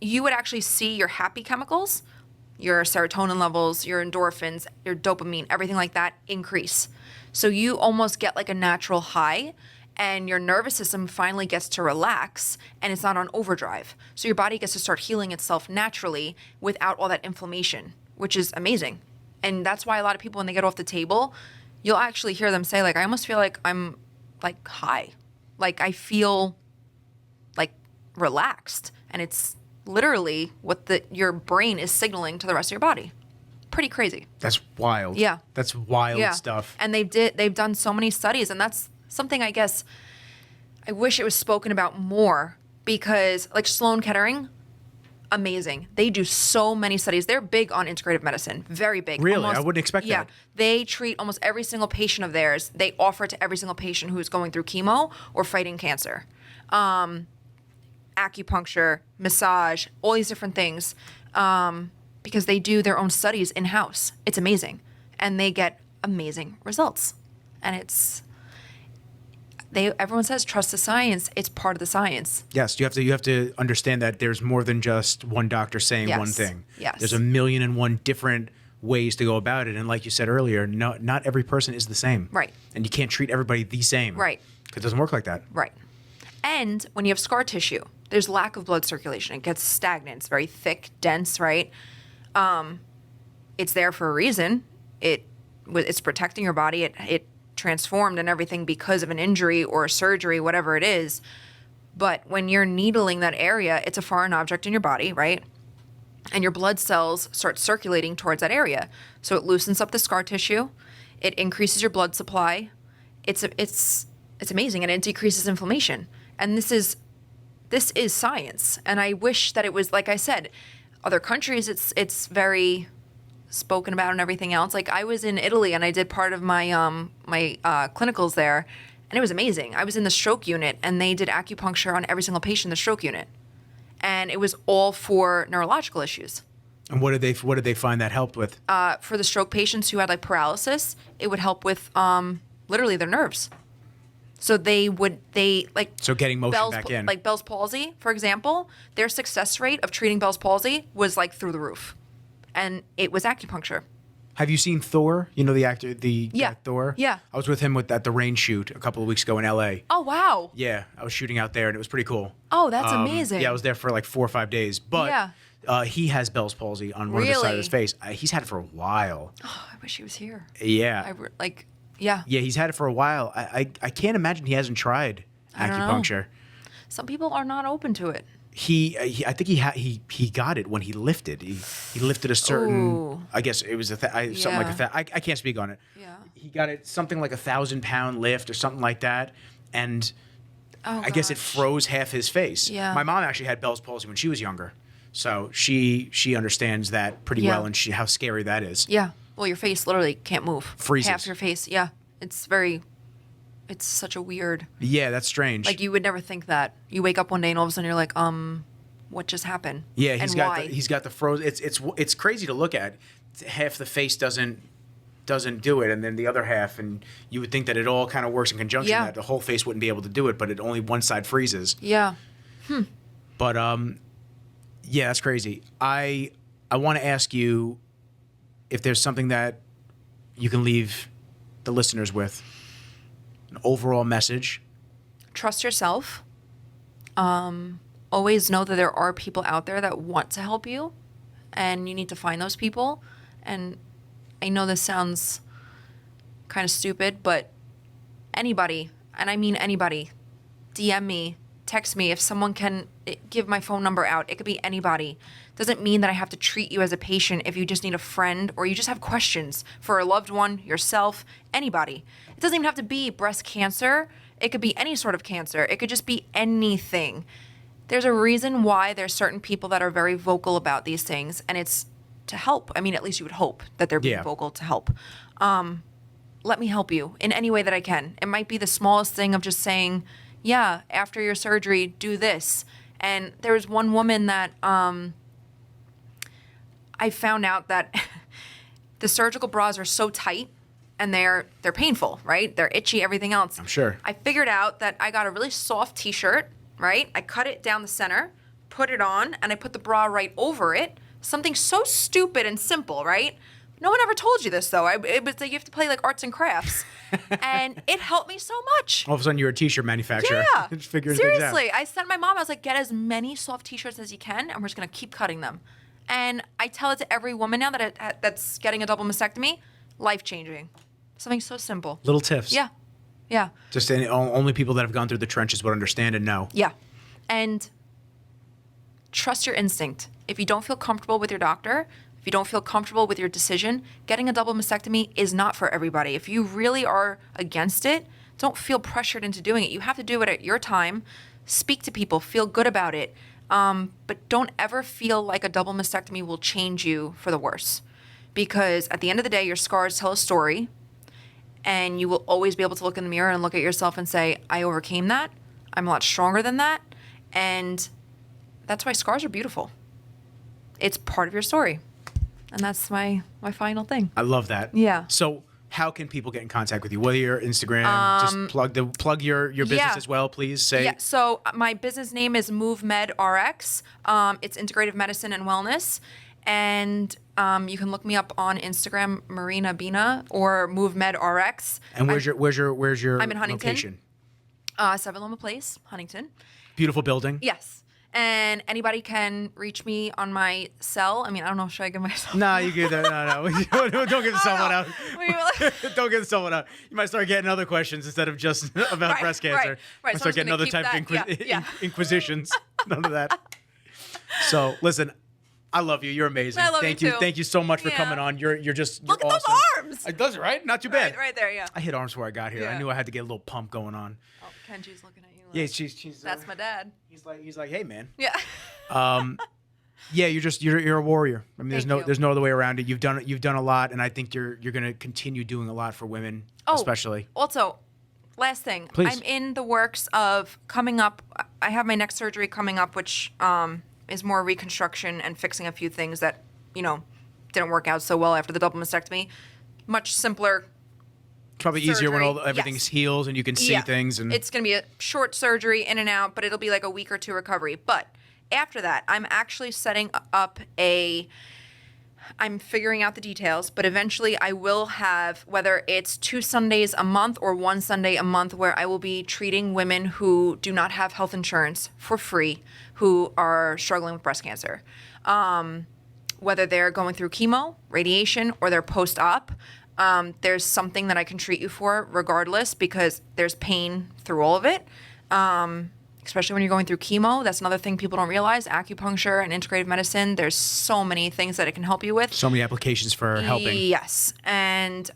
you would actually see your happy chemicals, your serotonin levels, your endorphins, your dopamine, everything like that increase. So you almost get like a natural high and your nervous system finally gets to relax and it's not on overdrive. So your body gets to start healing itself naturally without all that inflammation, which is amazing. And that's why a lot of people, when they get off the table, you'll actually hear them say, like, I almost feel like I'm like high. Like I feel like relaxed. And it's literally what your brain is signaling to the rest of your body. Pretty crazy. That's wild. Yeah. That's wild stuff. And they've done so many studies, and that's something I guess I wish it was spoken about more because like Sloan Kettering, amazing. They do so many studies. They're big on integrative medicine. Very big. Really? I wouldn't expect that. Yeah. They treat almost every single patient of theirs. They offer it to every single patient who's going through chemo or fighting cancer. Acupuncture, massage, all these different things, because they do their own studies in-house. It's amazing. And they get amazing results. And everyone says trust the science. It's part of the science. Yes, you have to understand that there's more than just one doctor saying one thing. Yes. There's a million and one different ways to go about it. And like you said earlier, not every person is the same. Right. And you can't treat everybody the same. Right. Because it doesn't work like that. Right. And when you have scar tissue, there's lack of blood circulation. It gets stagnant. It's very thick, dense, right? It's there for a reason. It's protecting your body. It transformed and everything because of an injury or a surgery, whatever it is. But when you're needling that area, it's a foreign object in your body, right? And your blood cells start circulating towards that area. So it loosens up the scar tissue. It increases your blood supply. It's amazing, and it decreases inflammation. And this is science. And I wish that it was, like I said, other countries, it's very spoken about and everything else. Like I was in Italy and I did part of my clinicals there, and it was amazing. I was in the stroke unit and they did acupuncture on every single patient in the stroke unit, and it was all for neurological issues. And what did they find that helped with? For the stroke patients who had like paralysis, it would help with literally their nerves. So So getting motion back in. Like Bell's palsy, for example, their success rate of treating Bell's palsy was like through the roof. And it was acupuncture. Have you seen Thor? You know the actor, Thor? Yeah. I was with him at the rain shoot a couple of weeks ago in LA. Oh, wow. Yeah, I was shooting out there and it was pretty cool. Oh, that's amazing. Yeah, I was there for like 4 or 5 days. But he has Bell's palsy on one of the side of his face. He's had it for a while. Oh, I wish he was here. Yeah. Yeah, he's had it for a while. I can't imagine he hasn't tried acupuncture. Some people are not open to it. I think he got it when he lifted. He lifted a certain. Ooh. I guess it was something like I can't speak on it. Yeah. He got it something like 1,000-pound lift or something like that, and I guess it froze half his face. Yeah. My mom actually had Bell's palsy when she was younger, so she understands that pretty well, and how scary that is. Yeah. Well, your face literally can't move. Freezes. Half your face. Yeah. It's such a weird. Yeah, that's strange. Like you would never think that. You wake up one day and all of a sudden you're like, what just happened? Yeah, he's got the frozen. It's crazy to look at. Half the face doesn't do it, and then the other half, and you would think that it all kind of works in conjunction. Yeah. That the whole face wouldn't be able to do it, but only one side freezes. Yeah. But yeah, that's crazy. I want to ask you if there's something that you can leave the listeners with an overall message. Trust yourself. Always know that there are people out there that want to help you, and you need to find those people. And I know this sounds kind of stupid, but anybody, and I mean anybody, DM me, text me. If someone can give my phone number out, it could be anybody. Doesn't mean that I have to treat you as a patient if you just need a friend or you just have questions for a loved one, yourself, anybody. It doesn't even have to be breast cancer. It could be any sort of cancer. It could just be anything. There's a reason why there's certain people that are very vocal about these things, and it's to help. I mean, at least you would hope that they're being vocal to help. Let me help you in any way that I can. It might be the smallest thing of just saying, yeah, after your surgery, do this. And there was one woman that I found out that the surgical bras are so tight and they're painful, right? They're itchy, everything else. I'm sure. I figured out that I got a really soft t-shirt, right? I cut it down the center, put it on, and I put the bra right over it. Something so stupid and simple, right? No one ever told you this, though. It was like you have to play like arts and crafts. And it helped me so much. All of a sudden, you're a t-shirt manufacturer. Yeah. Just figuring things out. Seriously. I sent my mom, I was like, get as many soft t-shirts as you can, and we're just going to keep cutting them. And I tell it to every woman now that's getting a double mastectomy. Life-changing. Something so simple. Little tips. Yeah. Yeah. Just only people that have gone through the trenches would understand and know. Yeah. And trust your instinct. If you don't feel comfortable with your doctor, if you don't feel comfortable with your decision, getting a double mastectomy is not for everybody. If you really are against it, don't feel pressured into doing it. You have to do it at your time. Speak to people. Feel good about it. But don't ever feel like a double mastectomy will change you for the worse. Because at the end of the day, your scars tell a story. And you will always be able to look in the mirror and look at yourself and say, I overcame that. I'm a lot stronger than that. And that's why scars are beautiful. It's part of your story. And that's my final thing. I love that. Yeah. So how can people get in contact with you? Whether you're Instagram, just plug your business as well, please. Say. Yeah. So my business name is MoveMedRx. It's integrative medicine and wellness. And you can look me up on Instagram, Marina Bina, or MoveMedRx. And where's your I'm in Huntington. location? 7 Loma Place, Huntington. Beautiful building. Yes. And anybody can reach me on my cell. I mean, I don't know. Should I give myself? No, you give that. No. Don't give the cell one out. Wait, Don't give the cell one out. You might start getting other questions instead of just about breast cancer. Right. Might So start getting other type of inquisitions. None of that. So listen, I love you. You're amazing. I love Thank you you. too. Thank you so much for Yeah. coming on. You're just Look at awesome. those arms. It does it right. Not too bad. Right there, yeah. I hit arms before I got here. I Yeah. knew I had to get a little pump going on. Oh, Kenji's looking at you. Yeah, she's. That's my dad. He's like, hey man. Yeah. Yeah, you're a warrior. I mean, Thank you. there's no other way around it. You've done a lot, and I think you're gonna continue doing a lot for women, especially. Also, last thing. Please. I'm in the works of coming up. I have my next surgery coming up, which is more reconstruction and fixing a few things that, didn't work out so well after the double mastectomy. Much simpler. Probably easier when surgery. everything Yes. heals and you can see things. And it's going to be a short surgery in and out, but it'll be like a week or two recovery. But after that, I'm actually setting up I'm figuring out the details, but eventually I will have, whether it's 2 Sundays a month or 1 Sunday a month, where I will be treating women who do not have health insurance for free, who are struggling with breast cancer. Whether they're going through chemo, radiation, or they're post-op, there's something that I can treat you for regardless, because there's pain through all of it. Especially when you're going through chemo. That's another thing people don't realize. Acupuncture and integrative medicine, there's so many things that it can help you with. so many applications for helping. Yes. And,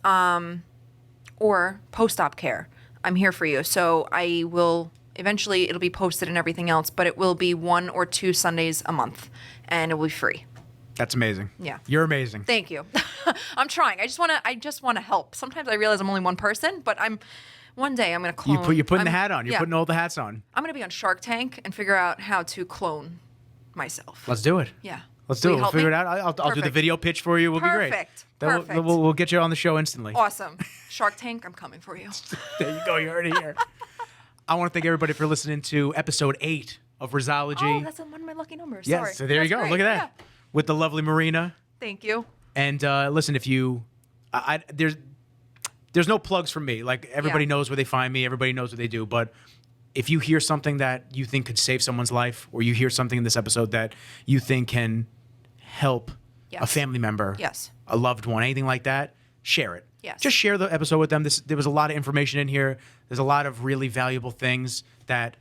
or post-op care. I'm here for you. So I will, eventually it'll be posted and everything else, but it will be 1 or 2 Sundays a month, and it will be free. That's amazing. Yeah. You're amazing. Thank you. I'm trying. I just want to help. Sometimes I realize I'm only one person, but one day I'm going to clone. You're putting the hat on. You're putting all the hats on. I'm going to be on Shark Tank and figure out how to clone myself. Let's do it. Yeah. Let's do Will it. you We'll help figure me? it out. I'll do the Perfect. video pitch for you. We'll be great. Perfect. Then Perfect. We'll get you on the show instantly. Awesome. Shark Tank, I'm coming for you. There you go. You're already here. I want to thank everybody for listening to episode 8 of Rizzology. Oh, that's one of my lucky numbers. Yes. Sorry. So there you That's go. great. Look at that. Yeah. With the lovely Marina. Thank you. And listen, if you, there's no plugs from me. Like everybody Yeah. knows where they find me. Everybody knows what they do. But if you hear something that you think could save someone's life, or you hear something in this episode that you think can help a Yes. family member, Yes. a loved one, anything like that, share it. Yes. Just share the episode with them. There was a lot of information in here. There's a lot of really valuable things that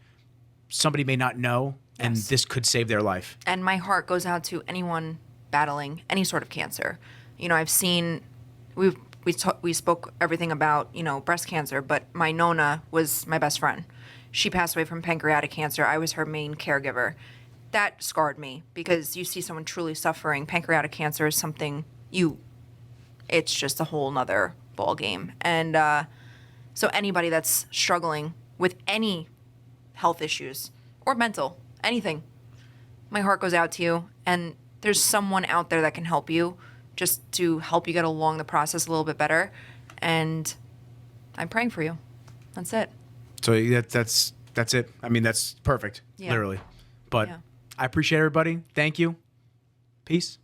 somebody may not know, and Yes. this could save their life. And my heart goes out to anyone battling any sort of cancer. You know, I've seen, we spoke everything about, you know, breast cancer, but my Nona was my best friend. She passed away from pancreatic cancer. I was her main caregiver. That scarred me because you see someone truly suffering. Pancreatic cancer is something it's just a whole nother ball game. And so anybody that's struggling with any health issues or mental, anything, my heart goes out to you. And there's someone out there that can help you just to help you get along the process a little bit better. And I'm praying for you. That's it. So that's it. I mean, that's perfect, Yeah. literally. But Yeah. I appreciate everybody. Thank you. Peace.